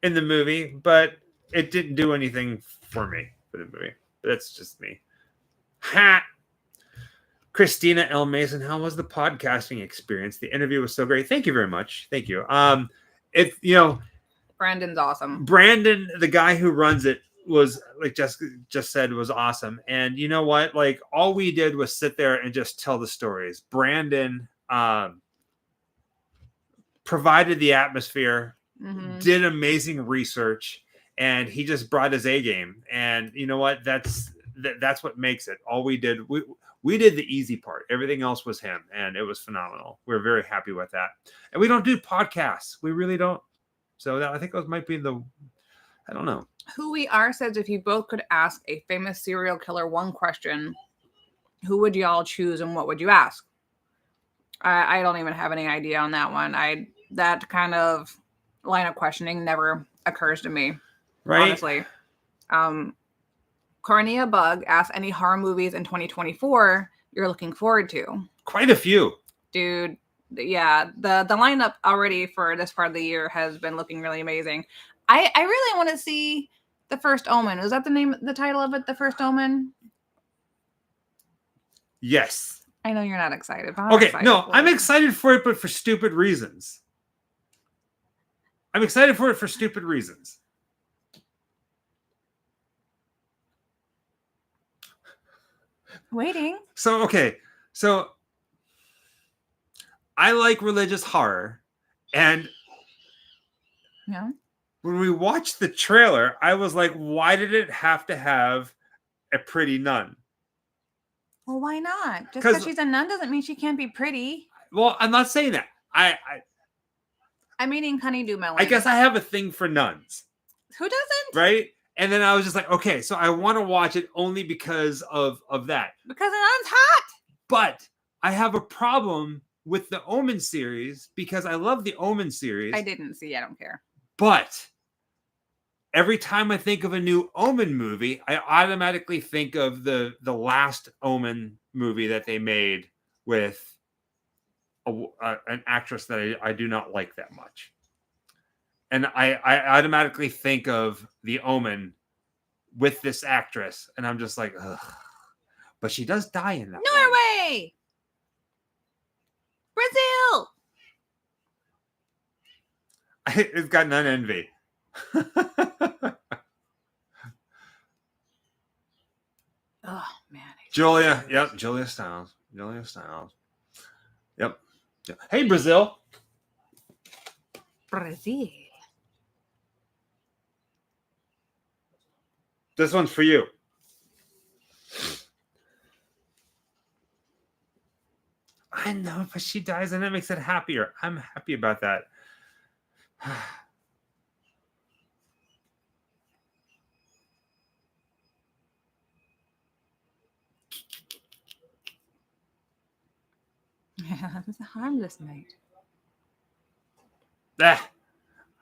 in the movie, but it didn't do anything for me for the movie. That's just me. Ha! Christina L. Mason, how was the podcasting experience? The interview was so great. Thank you very much. Thank you. Brandon's awesome. Brandon, the guy who runs it, was like Jessica just said, was awesome. And you know what? Like all we did was sit there and just tell the stories. Brandon provided the atmosphere, did amazing research, and he just brought his A game. And you know what? That's what makes it. All we did, we did the easy part. Everything else was him, and it was phenomenal. We're very happy with that. And we don't do podcasts. We really don't. So that, I think those might be I don't know. Who We Are says if you both could ask a famous serial killer one question, who would y'all choose and what would you ask? I don't even have any idea on that one. That kind of line of questioning never occurs to me. Right. Honestly. Cornea Bug asks any horror movies in 2024 you're looking forward to. Quite a few. Dude, yeah. The lineup already for this part of the year has been looking really amazing. I really want to see The First Omen. Is that the title of it, The First Omen? Yes. I know you're not excited. But I'm excited for it, but for stupid reasons. I'm excited for it for stupid reasons. Waiting. So I like religious horror, and yeah. When we watched the trailer, I was like, why did it have to have a pretty nun? Well, why not? Just because she's a nun doesn't mean she can't be pretty. Well, I'm not saying that. I'm eating honeydew melon. I guess I have a thing for nuns. Who doesn't? Right? And then I was just like, okay, so I want to watch it only because of that. Because the nun's hot. But I have a problem with the Omen series because I love the Omen series. I didn't see. I don't care. But every time I think of a new Omen movie, I automatically think of the last Omen movie that they made with an actress that I do not like that much. And I automatically think of the Omen with this actress. And I'm just like, ugh. But she does die in that Norway! Brazil! It's got none envy. Oh man, Julia. Yep, Julia Stiles. Yep. Hey, Brazil. This one's for you. I know, but she dies and that makes it happier. I'm happy about that. Yeah, it's a harmless night.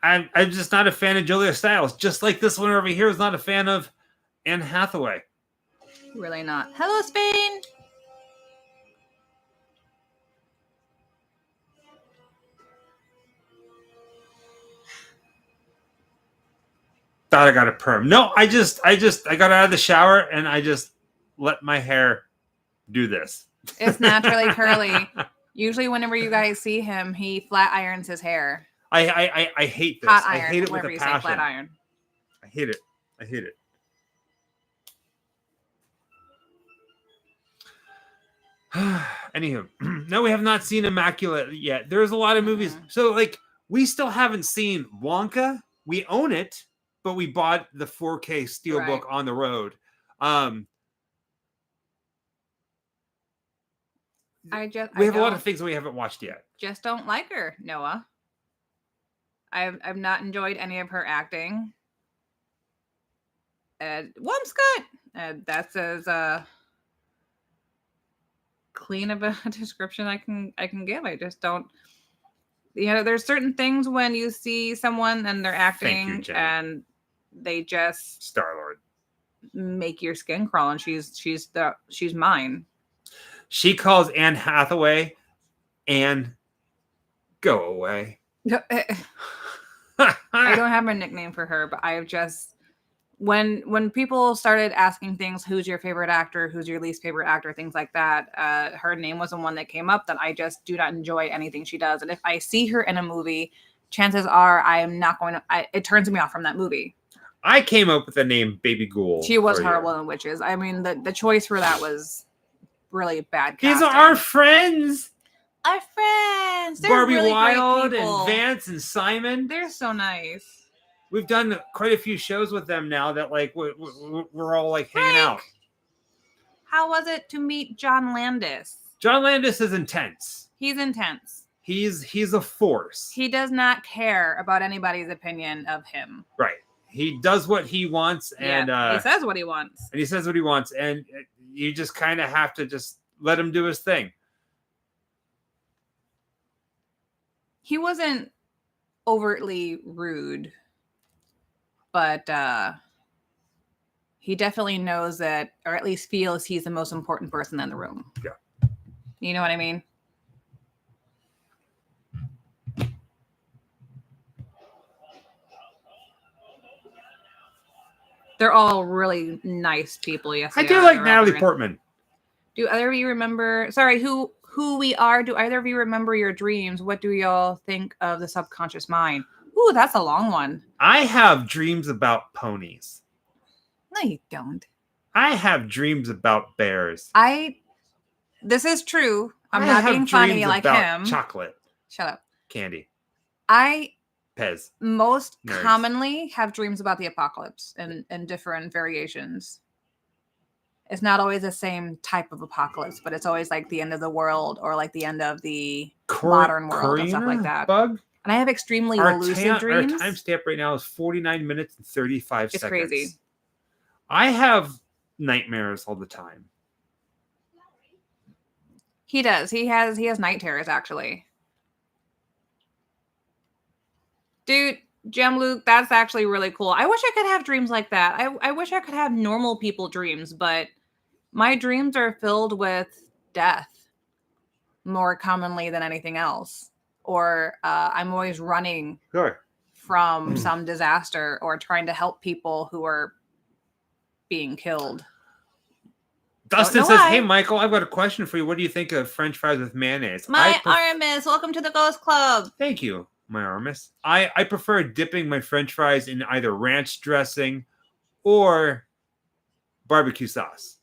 I'm just not a fan of Julia Stiles. Just like this one over here is not a fan of Anne Hathaway. Really not. Hello, Spain. Thought I got a perm. No, I got out of the shower and I just let my hair do this. It's naturally curly. Usually whenever you guys see him, he flat irons his hair. I hate this. Hot iron, I hate it with a passion. Flat iron. I hate it. I hate it. Anywho, no, we have not seen Immaculate yet. There's a lot of movies. So like we still haven't seen Wonka. We own it, but we bought the 4K Steelbook on the road. We have a lot of things that we haven't watched yet. Just don't like her, Noah. I've not enjoyed any of her acting. Wump's good. That's as clean of a description I can give. I just don't. There's certain things when you see someone and they're acting Jenny. and they just Star-Lord make your skin crawl, and she's mine. She calls Anne Hathaway, Anne, go away. I don't have a nickname for her, but I have just when people started asking things, who's your favorite actor, who's your least favorite actor, things like that, her name was the one that came up. That I just do not enjoy anything she does, and if I see her in a movie, chances are I am not going to. It turns me off from that movie. I came up with the name Baby Ghoul. She was horrible in Witches. I mean, the choice for that was really bad casting. These are our friends. Our friends. They're Barbie really Wild great and Vance and Simon. They're so nice. We've done quite a few shows with them now that like we're all like hanging out. How was it to meet John Landis? John Landis is intense. He's intense. He's a force. He does not care about anybody's opinion of him. Right. He does what he wants, and he says what he wants. And he says what he wants, and you just kind of have to just let him do his thing. He wasn't overtly rude, but he definitely knows that, or at least feels he's the most important person in the room. Yeah. You know what I mean? They're all really nice people. Yes, I do like Natalie Portman. Do either of you remember? Sorry, who we are? Do either of you remember your dreams? What do y'all think of the subconscious mind? Ooh, that's a long one. I have dreams about ponies. No, you don't. I have dreams about bears. This is true. I'm not being funny like him. Chocolate. Shut up. Candy. Pez. Most commonly have dreams about the apocalypse and different variations. It's not always the same type of apocalypse, but it's always like the end of the world or like the end of the modern world and stuff like that. Bug? And I have extremely lucid dreams. Our timestamp right now is 49 minutes and 35 seconds. It's crazy. I have nightmares all the time. He does. He has night terrors, actually. Dude, Gem Luke, that's actually really cool. I wish I could have dreams like that. I wish I could have normal people dreams, but my dreams are filled with death more commonly than anything else. Or I'm always running from some disaster or trying to help people who are being killed. Dustin says, hey, Michael, I've got a question for you. What do you think of French fries with mayonnaise? Aramis, welcome to the Ghost Club. Thank you, my Aramis. I prefer dipping my French fries in either ranch dressing or barbecue sauce.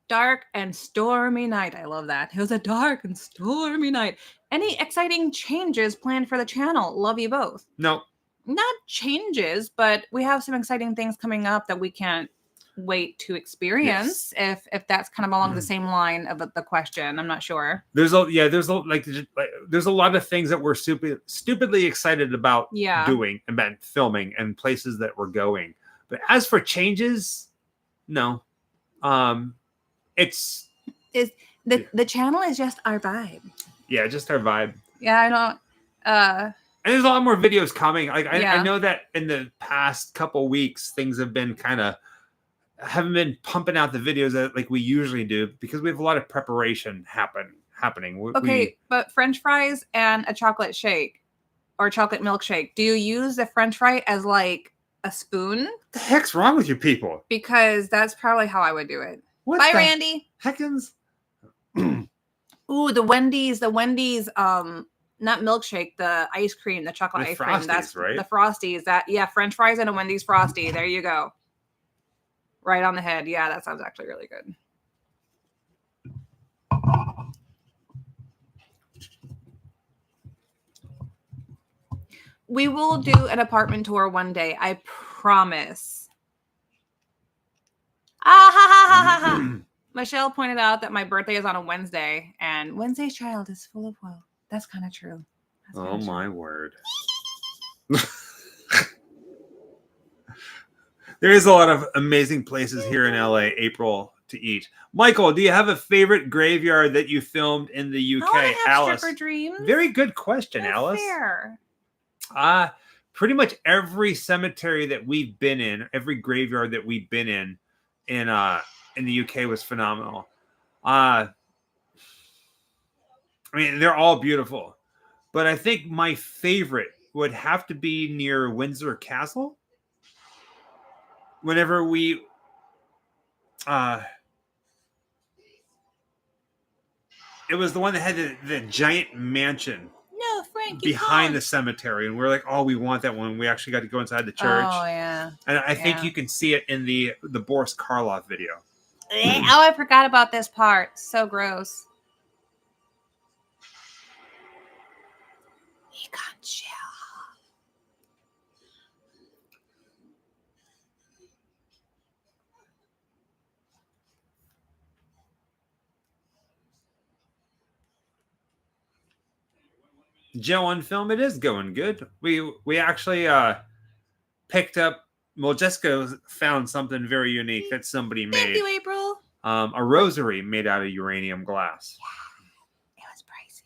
Dark and stormy night. I love that. It was a dark and stormy night. Any exciting changes planned for the channel? Love you both. No. Not changes, but we have some exciting things coming up that we can't wait to experience. Yes. If that's kind of along the same line of the question, I'm not sure. There's a lot of things that we're stupidly excited about doing and about filming and places that we're going. But as for changes, no. The channel is just our vibe. Yeah, just our vibe. Yeah, I don't. And there's a lot more videos coming. I know that in the past couple weeks, things have been haven't been pumping out the videos that like we usually do because we have a lot of preparation happening. But French fries and a chocolate shake or chocolate milkshake. Do you use the French fry as like a spoon? What the heck's wrong with you people? Because that's probably how I would do it. What Bye, Randy. Heckins. Ooh, the Wendy's, not milkshake, the ice cream, the chocolate ice cream. That's right. The Frosties. French fries and a Wendy's Frosty. There you go. Right on the head. Yeah, that sounds actually really good. We will do an apartment tour one day. I promise. Michelle pointed out that my birthday is on a Wednesday, and Wednesday's child is full of woe. That's kind of true. My word. There is a lot of amazing places here in LA, April, to eat. Michael, do you have a favorite graveyard that you filmed in the UK? I want to have Alice, stripper dreams. very good question, They're Alice. fair. Pretty much every cemetery that we've been in, every graveyard that we've been in the UK was phenomenal. I mean, they're all beautiful, but I think my favorite would have to be near Windsor Castle. Whenever we it was the one that had the giant mansion behind the cemetery, and we're like, oh, we want that one. We actually got to go inside the church. Oh yeah. And I think you can see it in the Boris Karloff video. Oh, I forgot about this part. So gross. He can't chill. Joe on film, it is going good. We actually picked up. Well, Jessica found something very unique that somebody made. Thank you, April. A rosary made out of uranium glass. Yeah, it was pricey.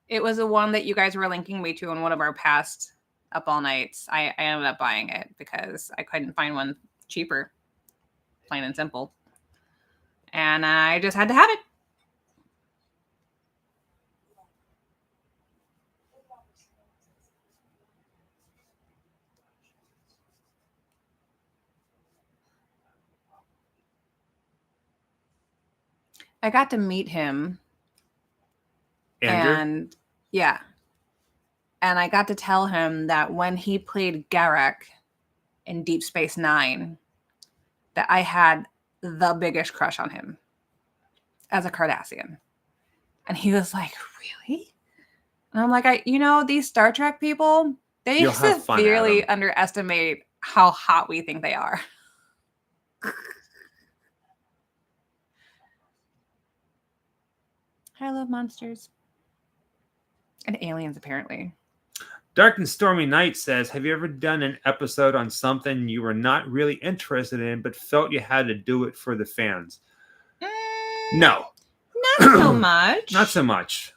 It was the one that you guys were linking me to in one of our past Up All Nights. I ended up buying it because I couldn't find one cheaper, plain and simple. And I just had to have it. I got to meet him. Andrew? And yeah. And I got to tell him that when he played Garak in Deep Space Nine, that I had the biggest crush on him as a Cardassian. And he was like, really? And I'm like, these Star Trek people, they severely underestimate how hot we think they are. I love monsters. And aliens, apparently. Dark and Stormy Night says, have you ever done an episode on something you were not really interested in, but felt you had to do it for the fans? No. Not so much. Not so much.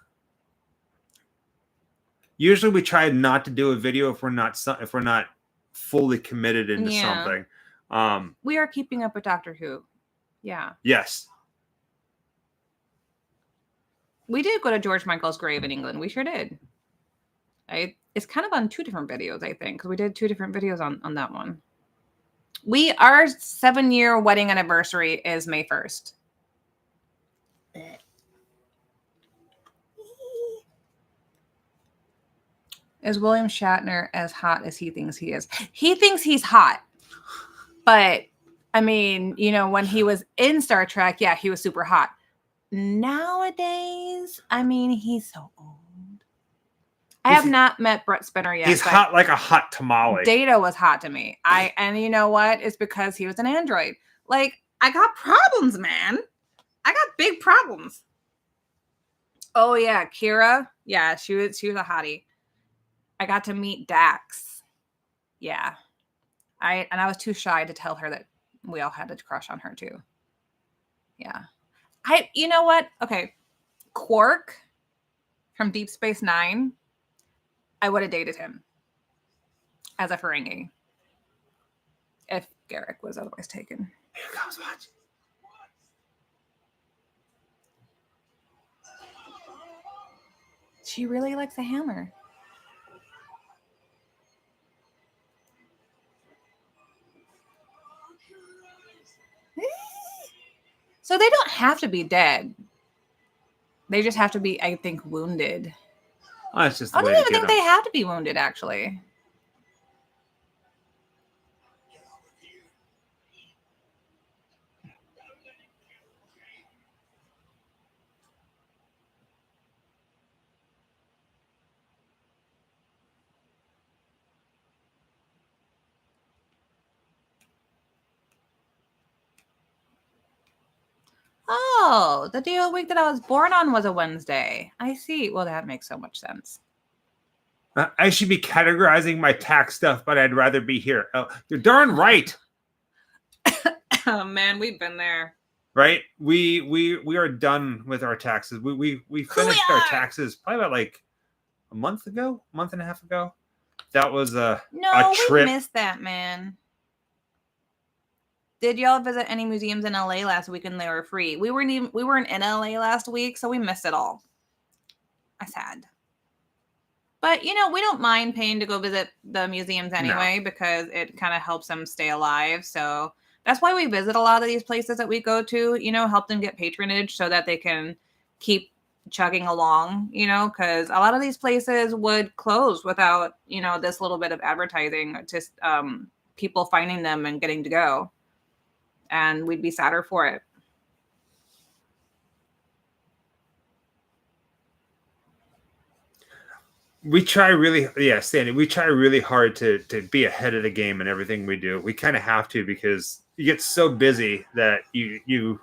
Usually we try not to do a video if we're not fully committed into something. We are keeping up with Doctor Who. Yeah. Yes. We did go to George Michael's grave in England. We sure did. It's kind of on 2 different videos, I think, because we did 2 different videos on that one. Our 7-year wedding anniversary is May 1st. Is William Shatner as hot as he thinks he is? He thinks he's hot. But, I mean, when he was in Star Trek, yeah, he was super hot. Nowadays, I mean, he's so old. I have not met Brett Spinner yet. He's hot like a hot tamale. Data was hot to me. And you know what? It's because he was an android. Like, I got problems, man. I got big problems. Oh yeah, Kira. Yeah, she was a hottie. I got to meet Dax. Yeah. I was too shy to tell her that we all had a crush on her too. Yeah. You know what? Okay. Quark from Deep Space Nine. I would have dated him as a Ferengi if Garak was otherwise taken. Here comes watch. She really likes a hammer. So they don't have to be dead. They just have to be, I think, wounded. Oh, that's just the I way don't to even get think them. they have to be wounded, actually. Oh, the day of the week that I was born on was a Wednesday. I see. Well, that makes so much sense. I should be categorizing my tax stuff, but I'd rather be here. Oh, you're darn right. Oh man, we've been there. Right? We are done with our taxes. We finished our taxes probably about like a month and a half ago. That was a trip. We missed that, man. Did y'all visit any museums in LA last week and they were free? We weren't in LA last week, so we missed it all. I'm sad. But we don't mind paying to go visit the museums anyway, because it kind of helps them stay alive. So that's why we visit a lot of these places that we go to, help them get patronage so that they can keep chugging along, because a lot of these places would close without, this little bit of advertising, just people finding them and getting to go. And we'd be sadder for it. We try really, Sandy, we try really hard to be ahead of the game in everything we do. We kind of have to, because you get so busy that you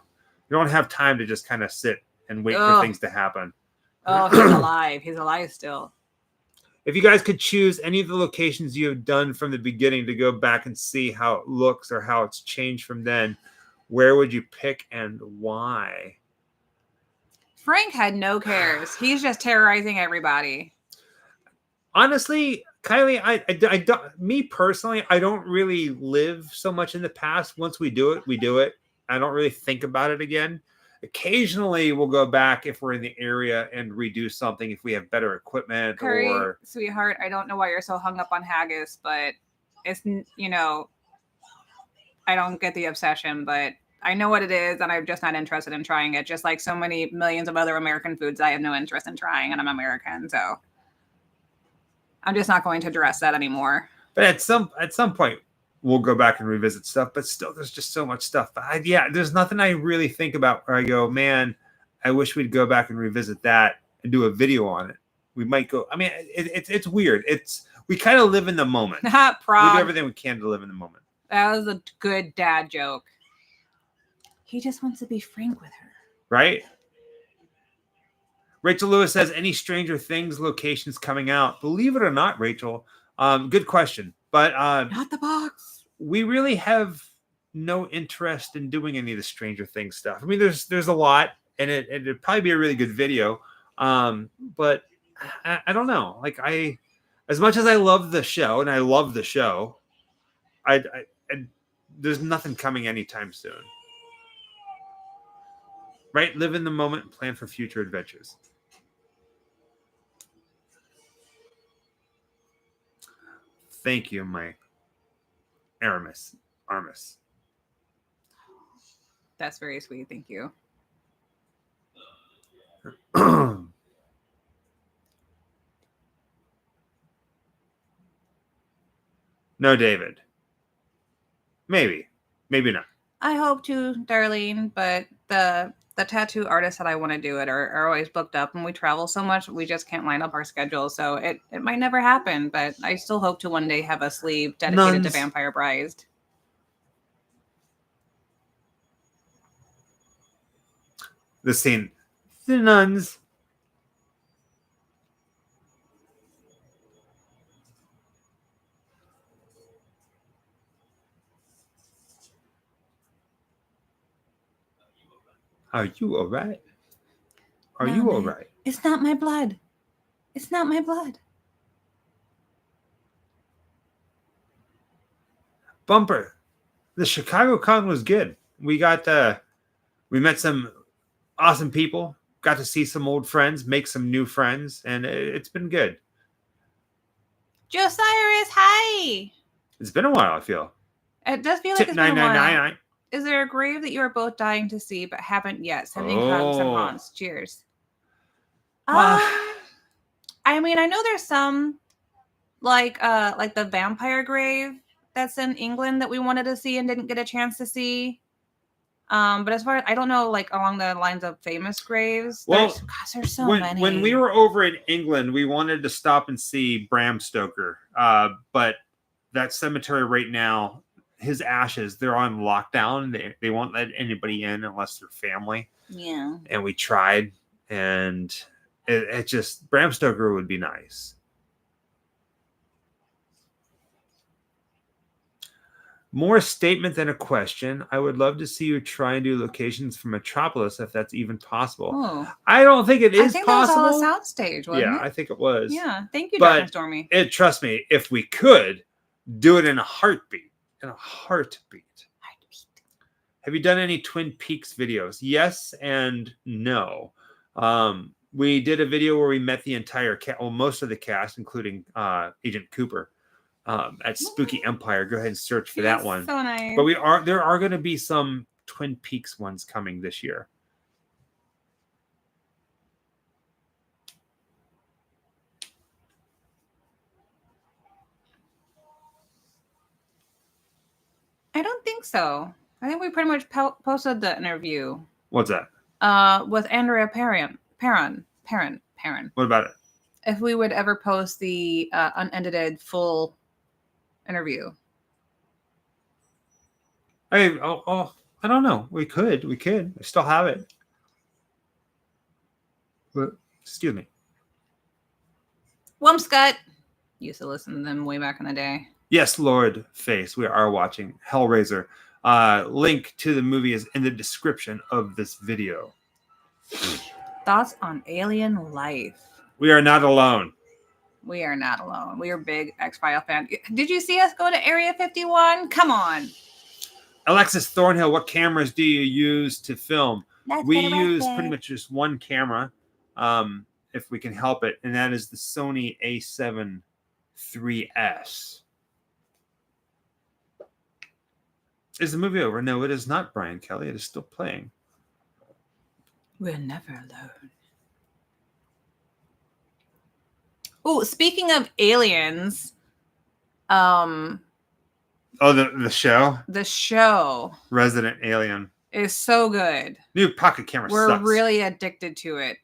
don't have time to just kind of sit and wait for things to happen. Oh, he's alive. He's alive still. If you guys could choose any of the locations you have done from the beginning to go back and see how it looks or how it's changed from then, where would you pick and why? Frank had no cares. He's just terrorizing everybody. Honestly, Kylie, I don't, me personally, I don't really live so much in the past. Once we do it, we do it. I don't really think about it again. Occasionally, we'll go back if we're in the area and redo something if we have better equipment. Curry, or sweetheart, I don't know why you're so hung up on haggis, but it's, I don't get the obsession, but I know what it is, and I'm just not interested in trying it. Just like so many millions of other American foods, I have no interest in trying, and I'm American, so I'm just not going to address that anymore. But at some point, we'll go back and revisit stuff. But still, there's just so much stuff. But there's nothing I really think about where I go, man, I wish we'd go back and revisit that and do a video on it. We might go. I mean, it's weird. We kind of live in the moment. We do everything we can to live in the moment. That was a good dad joke. He just wants to be frank with her. Right? Rachel Lewis says, any Stranger Things locations coming out? Believe it or not, Rachel. Good question. But not the box. We really have no interest in doing any of the Stranger Things stuff. I mean, there's a lot, and it'd probably be a really good video. But I don't know. Like, as much as I love the show, and I love the show, I there's nothing coming anytime soon. Right? Live in the moment and plan for future adventures. Thank you, my Aramis. That's very sweet. Thank you. No, David. Maybe not. I hope to, Darlene, but the tattoo artists that I want to do it are always booked up, and we travel so much we just can't line up our schedule, so it might never happen, but I still hope to one day have a sleeve dedicated to Vampire Brides. The scene. The nuns. Are you all right? Are you all right? It's not my blood. It's not my blood. Bumper. The Chicago Con was good. We met some awesome people, got to see some old friends, make some new friends, and it's been good. Josiris, hi. It's been a while, I feel. It does feel like it's been a while. Is there a grave that you are both dying to see but haven't yet? Sending hugs and haunts. Cheers. I mean, I know there's some like the vampire grave that's in England that we wanted to see and didn't get a chance to see. But as far as I don't know, like along the lines of famous graves, there's so many. When we were over in England, we wanted to stop and see Bram Stoker. But that cemetery right now, his ashes, they're on lockdown. They won't let anybody in unless they're family. Yeah. And we tried, and it just Bram Stoker would be nice. More statement than a question. I would love to see you try and do locations from Metropolis if that's even possible. Oh, I don't think it is I think possible. that was all a soundstage, wasn't Yeah, it? I think it was. Yeah, thank you, But Darkness Stormy. trust me, if we could do it in a heartbeat. Have you done any Twin Peaks videos? Yes and no. We did a video where we met the entire cast, well, most of the cast, including Agent Cooper, at Spooky Empire. Go ahead and search for that one. So nice. But there are going to be some Twin Peaks ones coming this year. I don't think so. I think we pretty much posted the interview. What's that? With Andrea Perrin. What about it? If we would ever post the unedited full interview. I don't know. We could. I still have it. But, excuse me. Wumpscut. Used to listen to them way back in the day. Yes, Lord Face. We are watching Hellraiser. Link to the movie is in the description of this video. Thoughts on alien life? We are not alone. We are not alone. We are big X-File fan. Did you see us go to Area 51? Come on. Alexis Thornhill, what cameras do you use to film? We use pretty much just one camera, if we can help it, and that is the Sony A7 IIIS. Is the movie over? No, it is not, Brian Kelly. It is still playing. We're never alone. Oh, speaking of aliens, oh, the show? The show Resident Alien is so good. New pocket camera We're sucks. really addicted to it.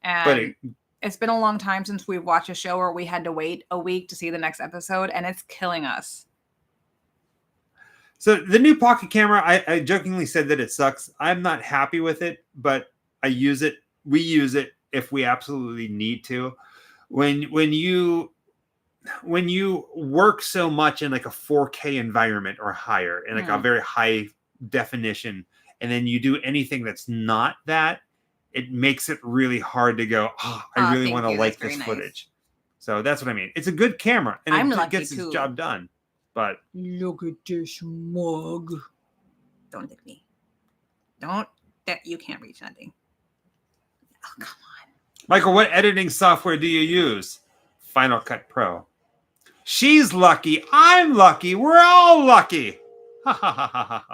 And it's been a long time since we've watched a show where we had to wait a week to see the next episode, and it's killing us. So the new pocket camera, I jokingly said that it sucks. I'm not happy with it, but I use it. We use it if we absolutely need to. When you work so much in like a 4K environment or higher, in like a very high definition, and then you do anything that's not that, it makes it really hard to go, I really want to like this footage. So that's what I mean. It's a good camera, and it gets its job done. But look at this mug. Don't lick me. Don't. You can't reach nothing. Oh, come on. Michael, what editing software do you use? Final Cut Pro. She's lucky. I'm lucky. We're all lucky. We're all lucky.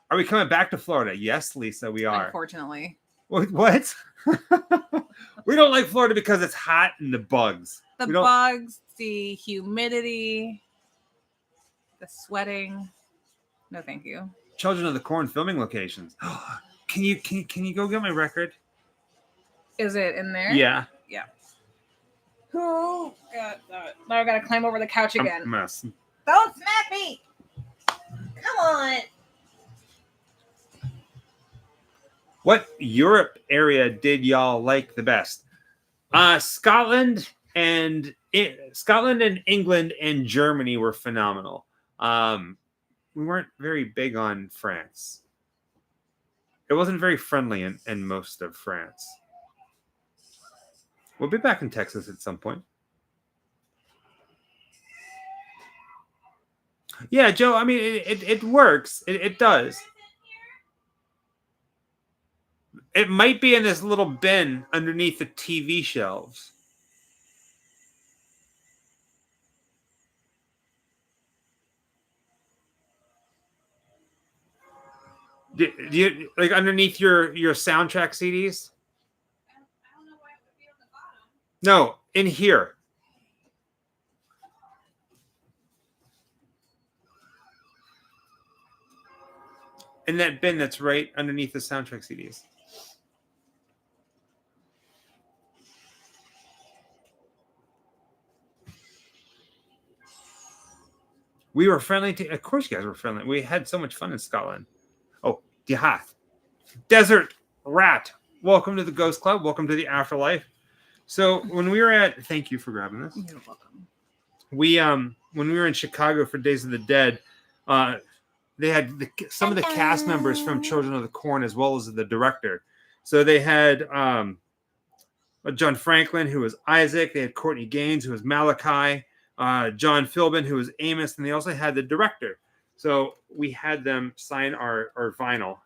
Are we coming back to Florida? Yes, Lisa, we are. Unfortunately. What? We don't like Florida because it's hot and the bugs. The bugs, the humidity, the sweating. No, thank you. Children of the Corn filming locations. Can you go get my record? Is it in there? Yeah. Yeah. Oh, God. Now I gotta climb over the couch again. Mess. Don't smack me! Come on. What Europe area did y'all like the best? Scotland and England and Germany were phenomenal. We weren't very big on France. It wasn't very friendly in most of France. We'll be back in Texas at some point. Yeah, Joe, I mean, it works. It does. It might be in this little bin underneath the TV shelves. Do you like underneath your soundtrack CDs? I don't know why it would be on the bottom. No, in here. In that bin that's right underneath the soundtrack CDs. We were friendly to, of course you guys were friendly. We had so much fun in Scotland. Oh, Dihath. Desert Rat. Welcome to the Ghost Club. Welcome to the Afterlife. So when we were thank you for grabbing this. You're welcome. when we were in Chicago for Days of the Dead, they had some of the cast members from Children of the Corn as well as the director. So they had John Franklin, who was Isaac. They had Courtney Gaines, who was Malachi. John Philbin, who was Amos. And they also had the director. So we had them sign our vinyl.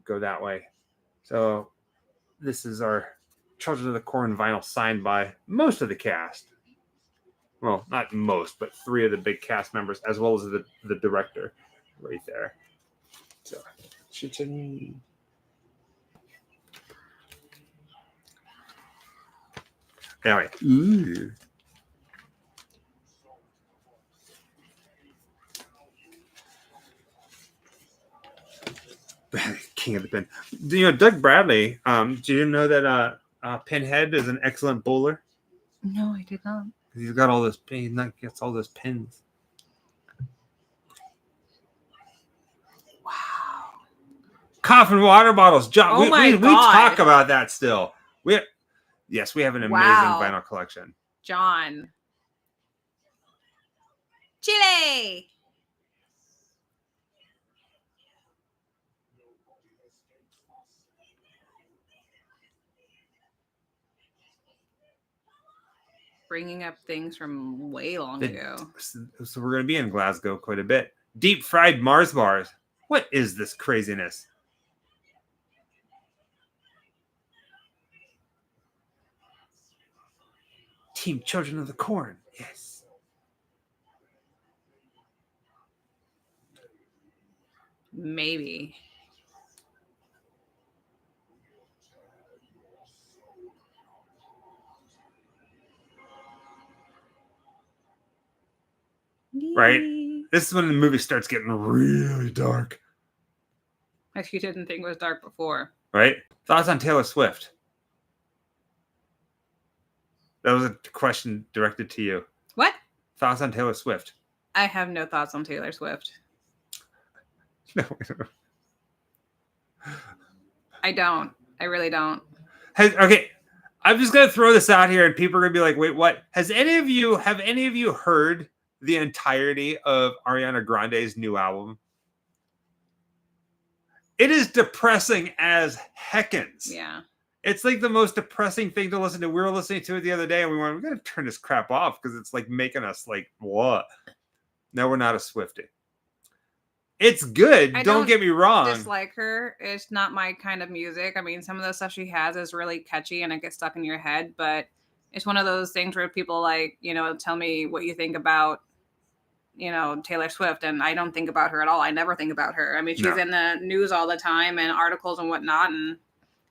Go that way. So this is our Children of the Corn vinyl signed by most of the cast. Well, not most, but 3 of the big cast members, as well as the director right there. So, anyway. Ooh. King of the Pin. Doug Bradley, do you know that Pinhead is an excellent bowler? No, I did not. He's got all this. He gets all those pins. Wow. Coffin water bottles. John, Oh my we God. talk about that still. We have an amazing vinyl collection. John. Chile. Bringing up things from way long ago. So we're going to be in Glasgow quite a bit. Deep fried Mars bars. What is this craziness? Team Children of the Corn. Yes. Maybe. Right? This is when the movie starts getting really dark. If you didn't think it was dark before. Right? Thoughts on Taylor Swift? That was a question directed to you. What? Thoughts on Taylor Swift? I have no thoughts on Taylor Swift. No. I don't. I really don't. Okay, I'm just gonna throw this out here, and people are gonna be like, "Wait, what?" Have any of you heard the entirety of Ariana Grande's new album? It is depressing as heckins. Yeah. It's like the most depressing thing to listen to. We were listening to it the other day, and we gotta turn this crap off because it's like making us like, what? No, we're not a Swiftie. It's good. Don't get me wrong. Dislike her. It's not my kind of music. I mean, some of the stuff she has is really catchy and it gets stuck in your head, but it's one of those things where people like, tell me what you think about, Taylor Swift, and I don't think about her at all. I never think about her. I mean, she's in the news all the time and articles and whatnot, and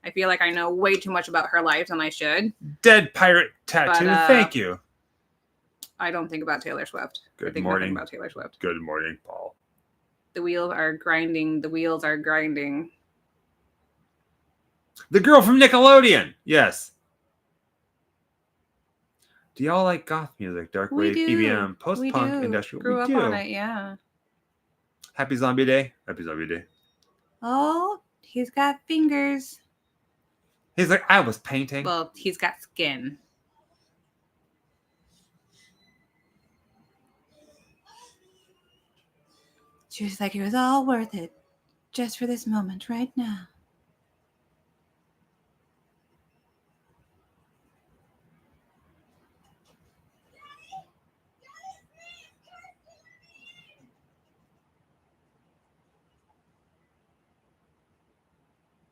I feel like I know way too much about her life than I should. Dead pirate tattoo. Thank you. I don't think about Taylor Swift. Good I think morning. nothing about Taylor Swift. Good morning, Paul. The wheels are grinding. The wheels are grinding. The girl from Nickelodeon. Yes. Do y'all like goth music, dark wave, EBM, post-punk, industrial? Grew up on it, yeah. Happy Zombie Day. Happy Zombie Day. Oh, he's got fingers. He's like, I was painting. Well, he's got skin. She was like, it was all worth it just for this moment right now.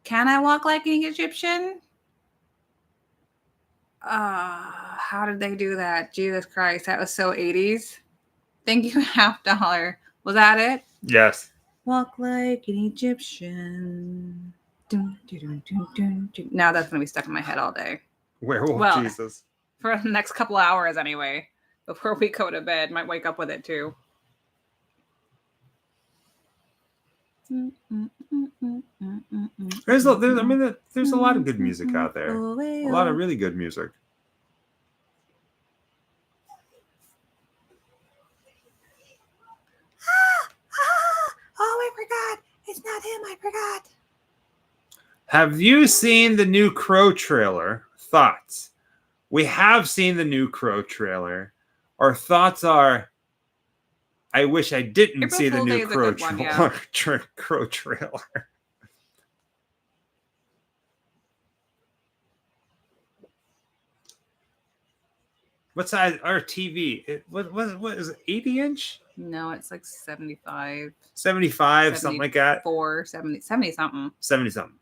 Can I walk like an Egyptian? How did they do that? Jesus Christ, that was so 80s. Thank you, $50. Was that it? Yes. Walk like an Egyptian. Dun, dun, dun, dun, dun, dun. Now that's going to be stuck in my head all day. Werewolf Jesus. For the next couple hours anyway. Before we go to bed. Might wake up with it too. There's a lot of good music out there. A lot of really good music. Oh, I forgot. It's not him. I forgot. Have you seen the new Crow trailer? Thoughts? We have seen the new Crow trailer. Our thoughts are, I wish I didn't April see the Fool Day new is a Crow good one, yeah. Crow trailer. What size our TV? What is it? 80-inch? No, it's like 75. 75, something like that. 70 something. 70 something.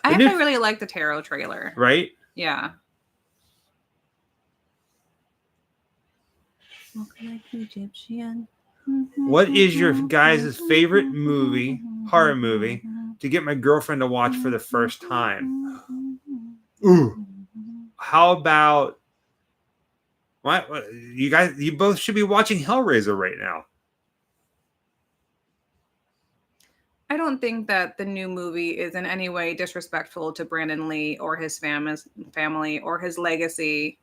I actually really like the tarot trailer. Right? Yeah. Walk like Egyptian. What is your guys' favorite movie, horror movie, to get my girlfriend to watch for the first time? Ooh. How about what you guys? You both should be watching Hellraiser right now. I don't think that the new movie is in any way disrespectful to Brandon Lee or his family or his legacy.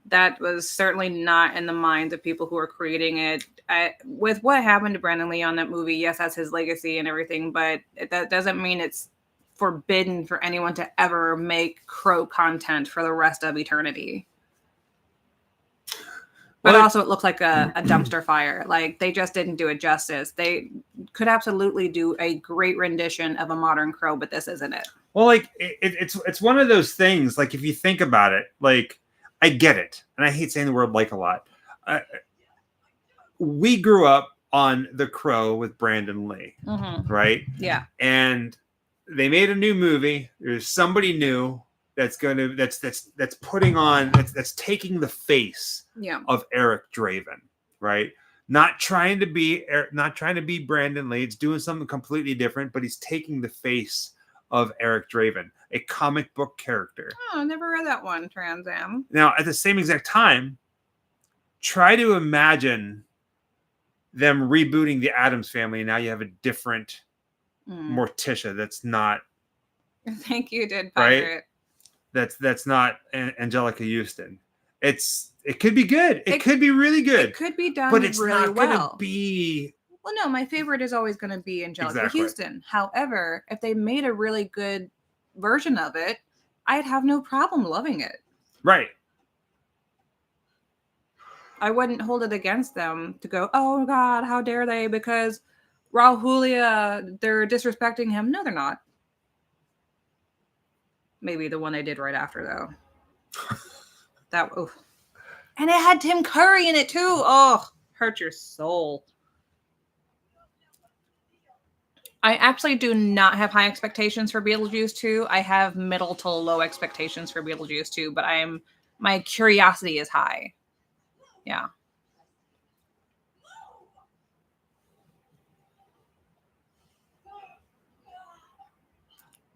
That was certainly not in the minds of people who are creating it. With what happened to Brandon Lee on that movie, yes, that's his legacy and everything, but that doesn't mean it's forbidden for anyone to ever make Crow content for the rest of eternity. But also, it looks like a dumpster fire. Like, they just didn't do it justice. They could absolutely do a great rendition of a modern Crow, but this isn't it. Well, like, it's one of those things, like, if you think about it, like, I get it. And I hate saying the word like a lot. We grew up on The Crow with Brandon Lee, right? Yeah. And they made a new movie. There's somebody new that's putting on that's taking the face of Eric Draven, right? Not trying to be Brandon Lee. It's doing something completely different, but he's taking the face of Eric Draven, a comic book character. Oh, I never read that one, Trans Am. Now, at the same exact time, try to imagine them rebooting the Addams Family, and now you have a different Morticia that's not. I think you did pirate. Right? That's not Angelica Houston. It could be good. It could be really good. It could be done, but it's really not well. Gonna be. Well, no, my favorite is always going to be Angelica Houston. However, if they made a really good version of it, I'd have no problem loving it. Right. I wouldn't hold it against them to go, oh God, how dare they? Because Raul Julia, they're disrespecting him. No, they're not. Maybe the one they did right after, though. And it had Tim Curry in it too. Oh, hurt your soul. I actually do not have high expectations for Beetlejuice 2. I have middle to low expectations for Beetlejuice 2, but my curiosity is high. Yeah.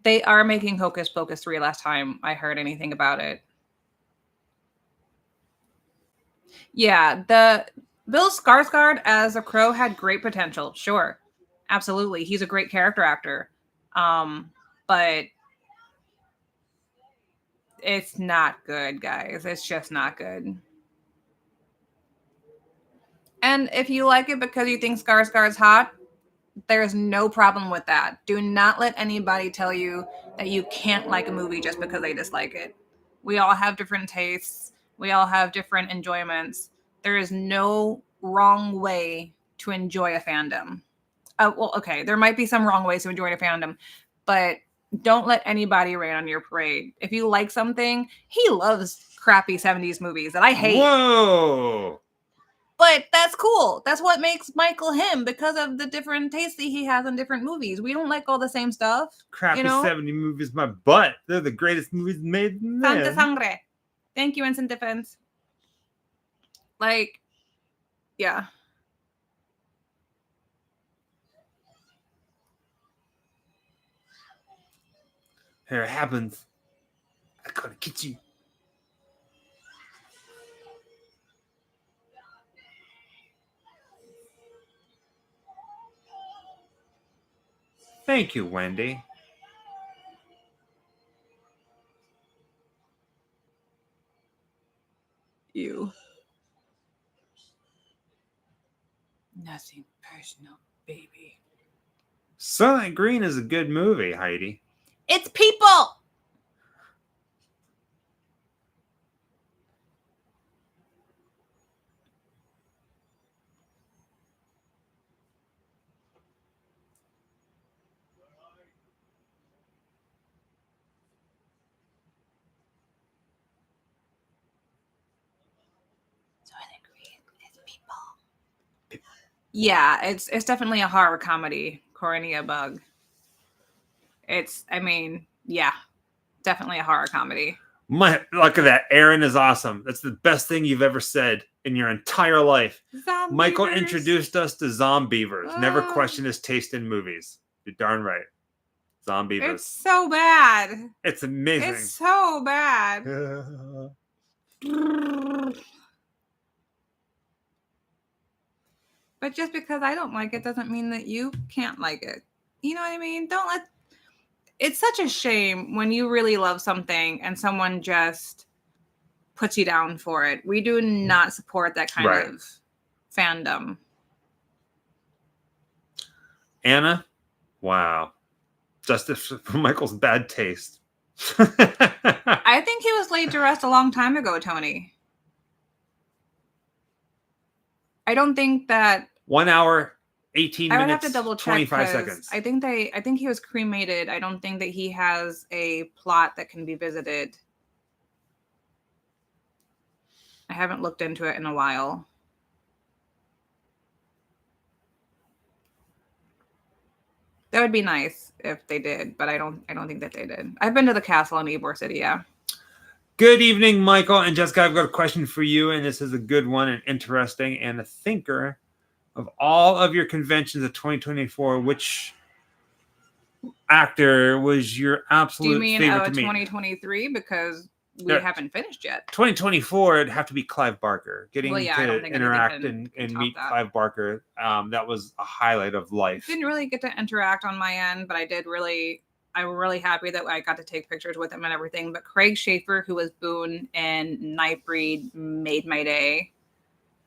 They are making Hocus Pocus 3 last time I heard anything about it. Yeah, the Bill Skarsgård as a Crow had great potential. Sure. Absolutely. He's a great character actor. But it's not good, guys. It's just not good. And if you like it because you think Skarsgård's hot, there's no problem with that. Do not let anybody tell you that you can't like a movie just because they dislike it. We all have different tastes. We all have different enjoyments. There is no wrong way to enjoy a fandom. Well, okay, there might be some wrong ways to enjoy a fandom, but don't let anybody rain on your parade. If you like something, he loves crappy 70s movies that I hate. Whoa! But that's cool. That's what makes Michael him, because of the different tastes that he has in different movies. We don't like all the same stuff. Crappy 70 movies, my butt. They're the greatest movies made. Santa Sangre. Thank you, Instant Defense. Like, yeah. Here it happens. I gotta get you. Thank you, Wendy. You. Nothing personal, baby. Silent Green is a good movie, Heidi. It's people! Yeah, it's definitely a horror comedy, Cornea Bug. Yeah, definitely a horror comedy. Look at that. Aaron is awesome. That's the best thing you've ever said in your entire life. Michael Zombievers. introduced us to Zombievers. Never Oh. question his taste in movies. You're darn right. Zombievers. It's so bad. It's amazing. It's so bad. But just because I don't like it doesn't mean that you can't like it. You know what I mean? It's such a shame when you really love something and someone just puts you down for it. We do not support that kind of fandom. Anna, wow. Justice for Michael's bad taste. I think he was laid to rest a long time ago, Tony. I don't think that 1 hour, 18 minutes, I would have to double check 25 seconds. I think he was cremated. I don't think that he has a plot that can be visited. I haven't looked into it in a while. That would be nice if they did, but I don't think that they did. I've been to the castle in Ybor City, yeah. Good evening, Michael and Jessica. I've got a question for you, and this is a good one and interesting and a thinker. Of all of your conventions of 2024, which actor was your absolute favorite to meet? 2023? Because we haven't finished yet. 2024, it'd have to be Clive Barker. Getting to interact and meet Clive Barker, that was a highlight of life. Didn't really get to interact on my end, but I'm really happy that I got to take pictures with him and everything. But Craig Schaefer, who was Boone and Nightbreed, made my day.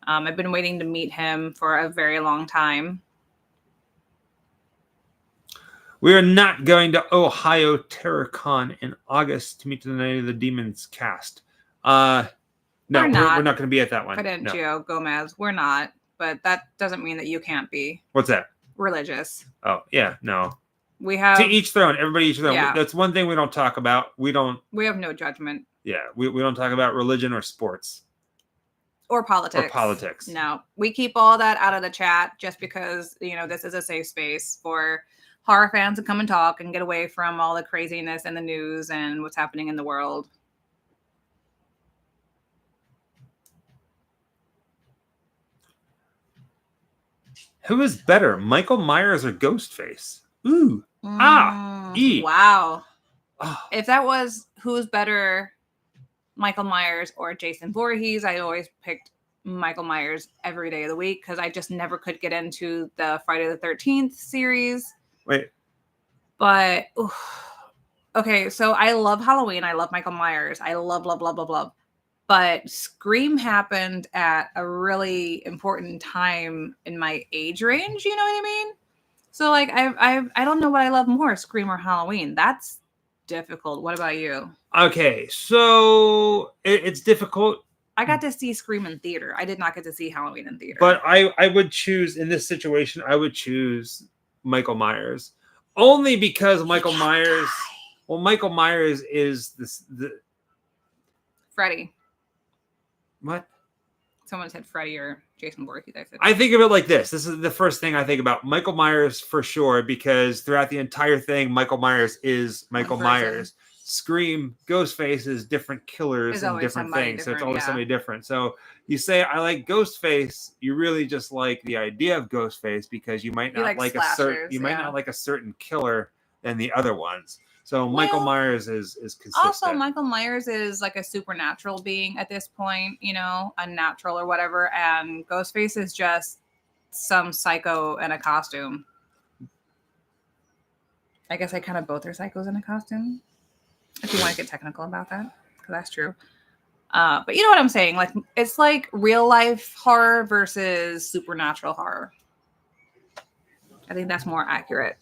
I've been waiting to meet him for a very long time. We are not going to Ohio TerrorCon in August to meet the Night of the Demons cast. No, we're not going to be at that one. Fidencio Gomez, we're not. But that doesn't mean that you can't be. What's that? Religious. Oh, yeah, no. We have to each their own. Everybody each their own. Yeah. That's one thing we don't talk about. We have no judgment. Yeah, we don't talk about religion or sports. Or politics. No, we keep all that out of the chat just because, this is a safe space for horror fans to come and talk and get away from all the craziness in the news and what's happening in the world. Who is better, Michael Myers or Ghostface? Ooh. Wow. Oh. If that was who's better, Michael Myers or Jason Voorhees, I always picked Michael Myers every day of the week because I just never could get into the Friday the 13th series. Wait. But, okay, so I love Halloween. I love Michael Myers. I love. But Scream happened at a really important time in my age range, you know what I mean? So, like, I don't know what I love more, Scream or Halloween. That's difficult. What about you? Okay, so it's difficult. I got to see Scream in theater. I did not get to see Halloween in theater. But I would choose, in this situation, I would choose Michael Myers. Only because Michael Myers... Well, Michael Myers is the Freddy. What? Someone said Freddy or Jason Voorhees. I think of it like this. This is the first thing I think about. Michael Myers for sure, because throughout the entire thing, Michael Myers is Michael Myers. Scream, Ghostface is different killers and different things. So it's always somebody different. So you say, I like Ghostface, you really just like the idea of Ghostface because you might not like a certain killer than the other ones. So Michael Myers is consistent. Also, Michael Myers is like a supernatural being at this point, unnatural or whatever. And Ghostface is just some psycho in a costume. I guess kind of both are psychos in a costume. If you want to get technical about that, because that's true. But you know what I'm saying? Like, it's like real life horror versus supernatural horror. I think that's more accurate.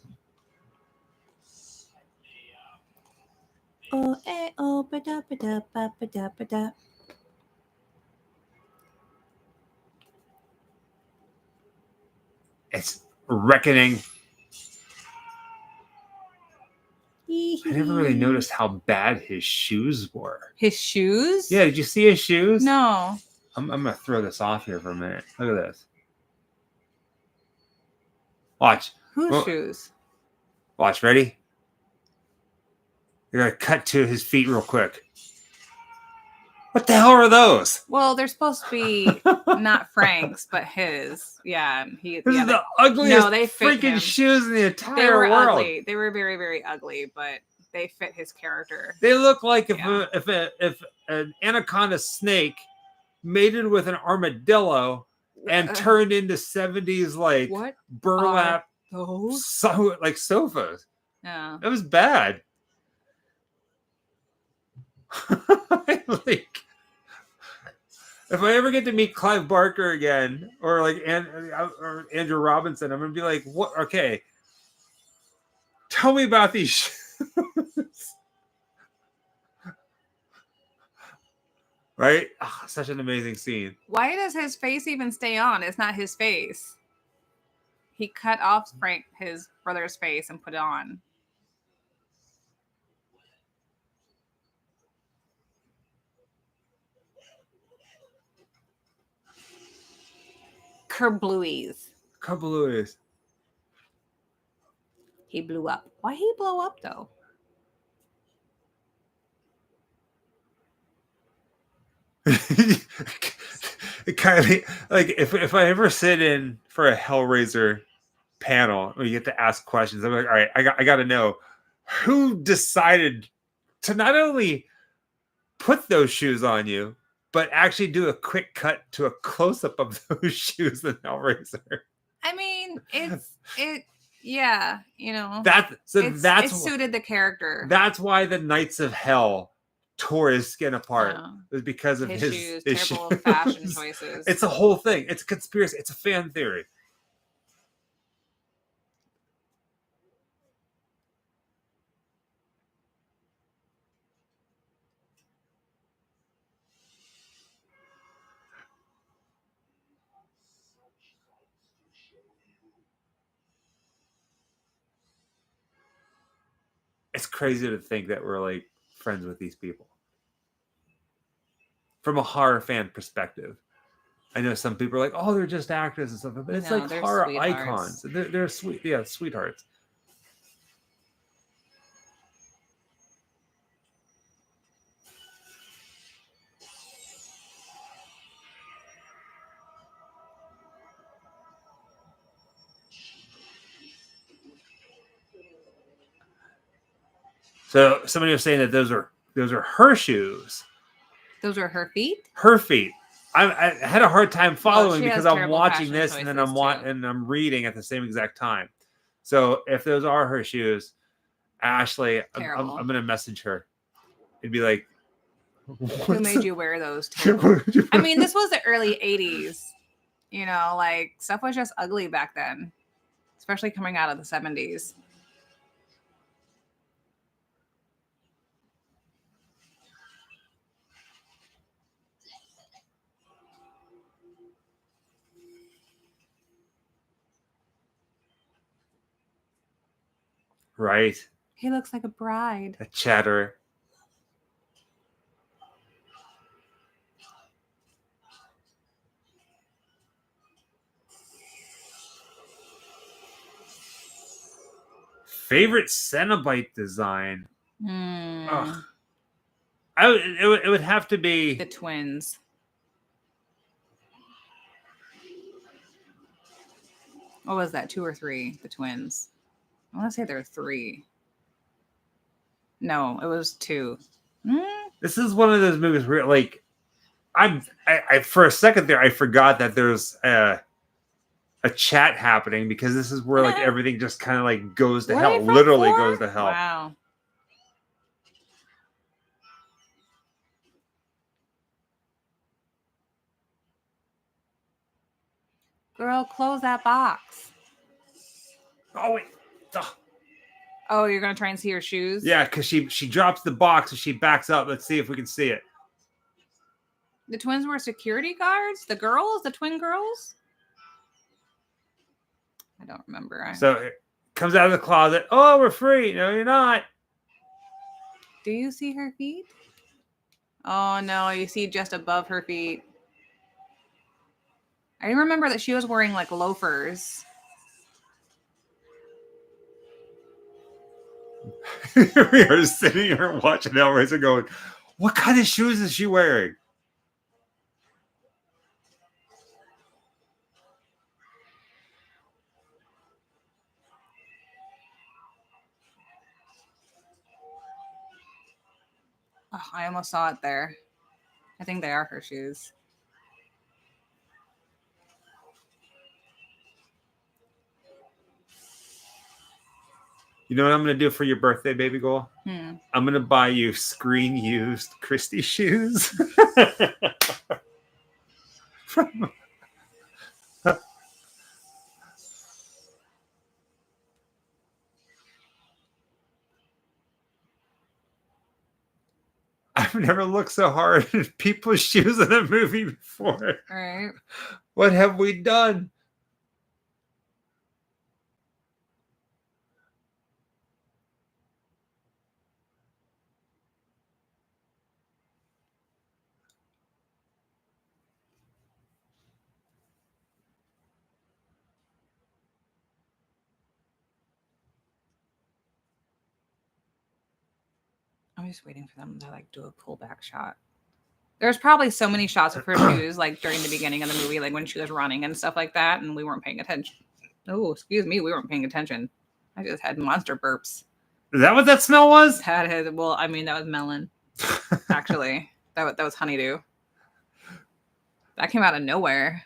Oh, eh, oh, ba-da, ba-da, ba-da, ba-da. It's Reckoning. I never really noticed how bad his shoes were. His shoes? Yeah, did you see his shoes? No. I'm going to throw this off here for a minute. Look at this. Watch. Whose Oh, shoes? watch. Ready? You're gonna cut to his feet real quick. What the hell are those? Well, they're supposed to be not Frank's, but his. Yeah, This is the ugliest they fit freaking him. shoes in the entire They were world. ugly. They were very, very ugly, but they fit his character. They look like Yeah. if an anaconda snake mated with an armadillo and turned into 70s like What burlap those? like sofas. Yeah. It was bad. Like, if I ever get to meet Clive Barker again, or like or Andrew Robinson, I'm gonna be like, "What? Okay, tell me about these shoes." Right? Oh, such an amazing scene. Why does his face even stay on? It's not his face. He cut off his brother's face, and put it on. Kerbluies. Kablooies. He blew up. Why he blow up though? It kind of like if I ever sit in for a Hellraiser panel where you get to ask questions, I'm like, all right, I got to know who decided to not only put those shoes on you, but actually do a quick cut to a close up of those shoes in Hellraiser. I mean, yeah, you know. It suited the character. That's why the Knights of Hell tore his skin apart. It was because of his shoes, terrible fashion choices. It's a whole thing. It's a conspiracy. It's a fan theory. It's crazy to think that we're like friends with these people. From a horror fan perspective, I know some people are like, "Oh, they're just actors and stuff," but it's like horror icons. They're sweet, yeah, sweethearts. So somebody was saying that those are her shoes. Those are her feet. Her feet. I had a hard time following because I'm watching this and then I'm reading at the same exact time. So if those are her shoes, Ashley, I'm gonna message her. It'd be like, who made you wear those? I mean, this was the early '80s. You know, like stuff was just ugly back then, especially coming out of the '70s. Right. He looks like a bride. A chatterer. Favorite Cenobite design? Ugh. It would have to be the twins. What was that? 2 or 3? The twins. I want to say there are 3. No, it was 2. This is one of those movies where, like, I for a second there, I forgot that there's a chat happening because this is where like everything just kind of like goes to hell. Literally goes to hell. Wow. Girl, close that box. Oh wait. Oh, you're gonna try and see her shoes? Yeah, because she drops the box and she backs up. Let's see if we can see it. The twins were security guards? The girls? The twin girls? I don't remember. So it comes out of the closet. Oh, we're free. No, you're not. Do you see her feet? Oh no, you see just above her feet. I remember that she was wearing like loafers. We are sitting here watching Hellraiser going, what kind of shoes is she wearing? Oh, I almost saw it there. I think they are her shoes. You know what I'm going to do for your birthday, baby girl? I'm going to buy you screen used Christy shoes. I've never looked so hard at people's shoes in a movie before. Right. What have we done? I'm just waiting for them to like do a pullback shot. There's probably so many shots of her shoes like during the beginning of the movie, like when she was running and stuff like that, and we weren't paying attention. Oh, excuse me, we weren't paying attention. I just had monster burps. Is that what that smell was? Well, I mean, that was melon. Actually, that was honeydew. That came out of nowhere.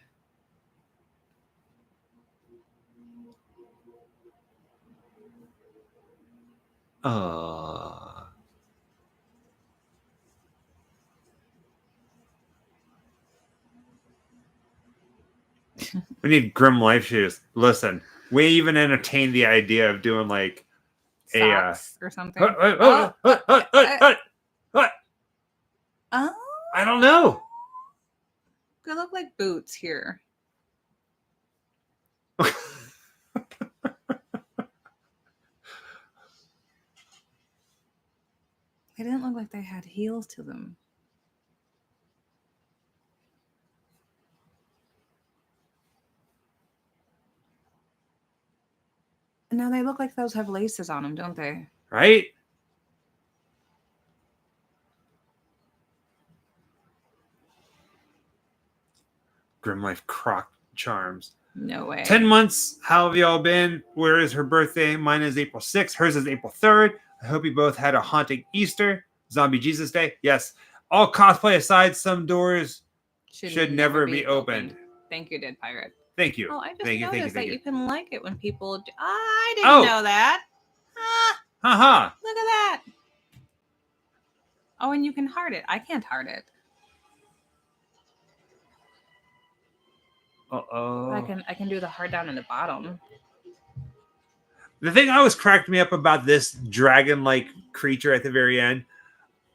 We need Grim Life shoes. Listen, we even entertained the idea of doing like Socks or something. What? Oh, I don't know. they look like boots here. They didn't look like they had heels to them. No, they look like those have laces on them, don't they? Right? Grim Life Croc charms. No way. 10 months. How have y'all been? Where is her birthday? Mine is April 6th. Hers is April 3rd. I hope you both had a haunting Easter. Zombie Jesus Day. Yes. All cosplay aside, some doors should never be opened. Thank you, Dead Pirate. Thank you. Oh, I just thank noticed that you. you can like it when people... I didn't know that. Haha. Look at that. Oh, and you can heart it. I can't heart it. Uh-oh. I can do the heart down in the bottom. The thing I was cracked me up about this dragon-like creature at the very end,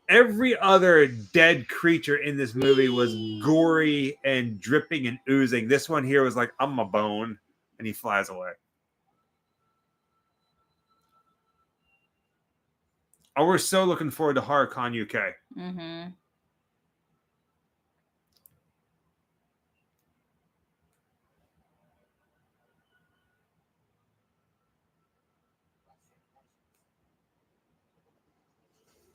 every other dead creature in this movie was gory and dripping and oozing. This one here was like, I'm a bone, and he flies away. Oh, we're so looking forward to HorrorCon UK. Mm-hmm.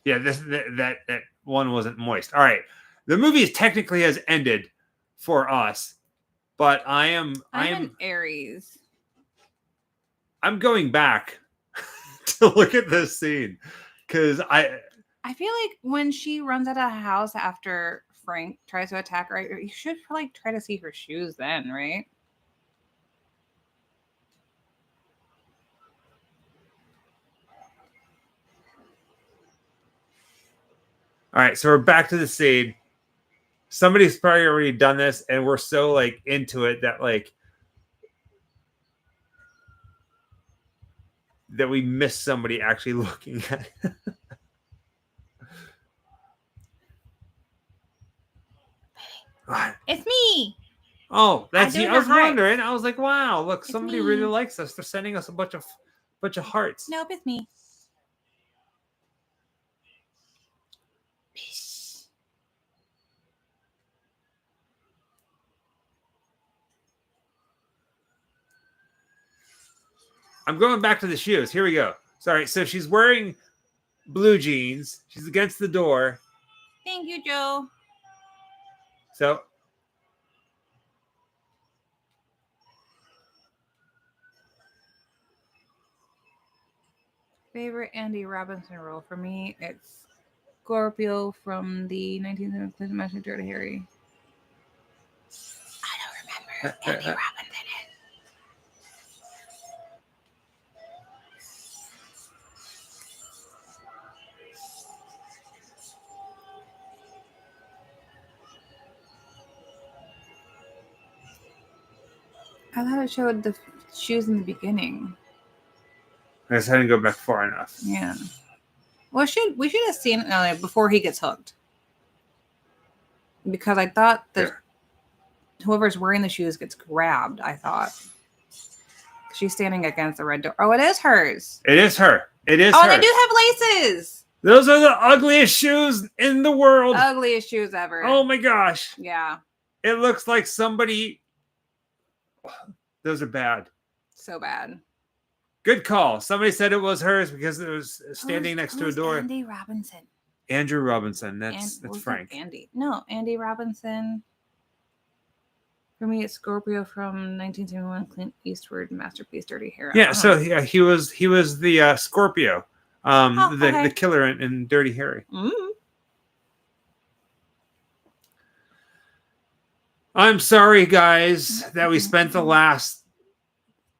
Yeah, that one wasn't moist. All right, the movie technically has ended for us, but I am an Aries. I'm going back to look at this scene because I feel like when she runs out of the house after Frank tries to attack her, you should like try to see her shoes then, right? All right, so we're back to the scene. Somebody's probably already done this, and we're so like into it that that we miss somebody actually looking at it. It's me. Oh, that's you. I was wondering. I was like, wow, look, It's somebody me. really likes us. They're sending us a bunch of hearts. Nope, it's me. I'm going back to the shoes. Here we go. Sorry. So she's wearing blue jeans. She's against the door. Thank you, Joe. So Favorite Andy Robinson role for me, it's Scorpio from the 1970s Master Dirty Harry. I don't remember who Andy Robinson is. I thought it showed the shoes in the beginning. I guess I didn't go back far enough. Yeah. Well, we should have seen it before he gets hooked. Because I thought that whoever's wearing the shoes gets grabbed, I thought. She's standing against the red door. Oh, it is hers. It is her. It is her. her. They do have laces. Those are the ugliest shoes in the world. Ugliest shoes ever. Oh my gosh. Yeah. It looks like somebody... Those are bad. So bad. Good call. Somebody said it was hers because it was standing next to a door. Andy Robinson. Andrew Robinson. That's Frank. Andy. No, Andy Robinson. For me, it's Scorpio from 1971, Clint Eastwood masterpiece, Dirty Harry. Yeah, so yeah, he was the Scorpio, the killer in Dirty Harry. Mm-hmm. I'm sorry, guys, that we spent the last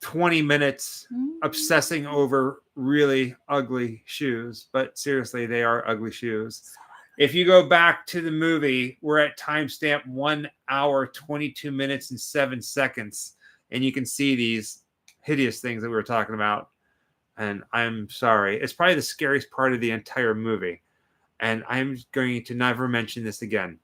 20 minutes obsessing over really ugly shoes, but seriously, they are ugly shoes. If you go back to the movie, we're at timestamp 1 hour, 22 minutes, and 7 seconds, and you can see these hideous things that we were talking about. And I'm sorry. It's probably the scariest part of the entire movie. And I'm going to never mention this again.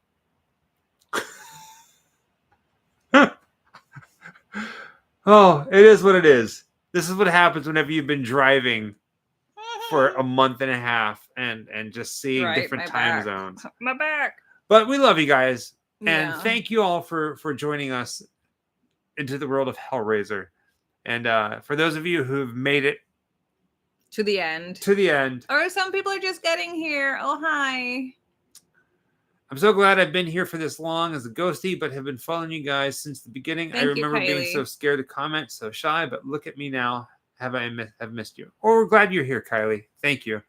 Oh, it is what it is. This is what happens whenever you've been driving for a month and a half and just seeing different time zones. My back. But we love you guys. And thank you all for joining us into the world of Hellraiser. And for those of you who've made it to the end. Or some people are just getting here. Oh, hi. I'm so glad I've been here for this long as a ghostie, but have been following you guys since the beginning. I remember being so scared to comment, so shy, but look at me now. Have missed you. Or we're glad you're here, Kylie. Thank you.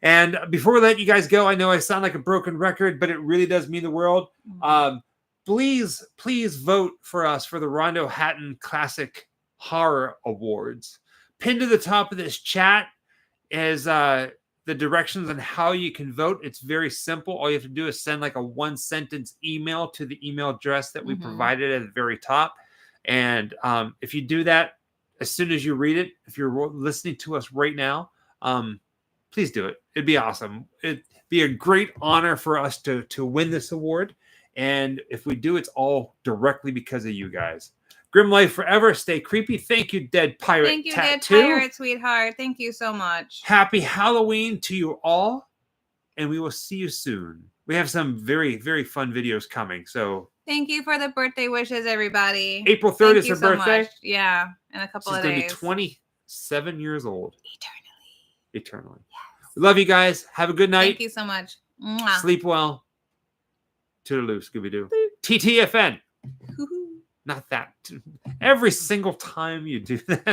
And before we let you guys go, I know I sound like a broken record, but it really does mean the world. Please vote for us for the Rondo Hatton Classic Horror Awards. Pinned to the top of this chat is the directions on how you can vote. It's very simple. All you have to do is send like a 1-sentence email to the email address that we provided at the very top. And if you do that, as soon as you read it, if you're listening to us right now, please do it. It'd be awesome. It'd be a great honor for us to win this award. And if we do, it's all directly because of you guys. Grim Life Forever. Stay creepy. Thank you, Dead Pirate Tattoo. Thank you, Dead Pirate, sweetheart. Thank you so much. Happy Halloween to you all. And we will see you soon. We have some very, very fun videos coming. So thank you for the birthday wishes, everybody. April 3rd is her birthday. Much. Yeah, in a couple of days. She's going to be 27 years old. Eternally. Yes. We love you guys. Have a good night. Thank you so much. Mwah. Sleep well. Toodaloo, Scooby-Doo. TTFN. Not that. Every single time you do that.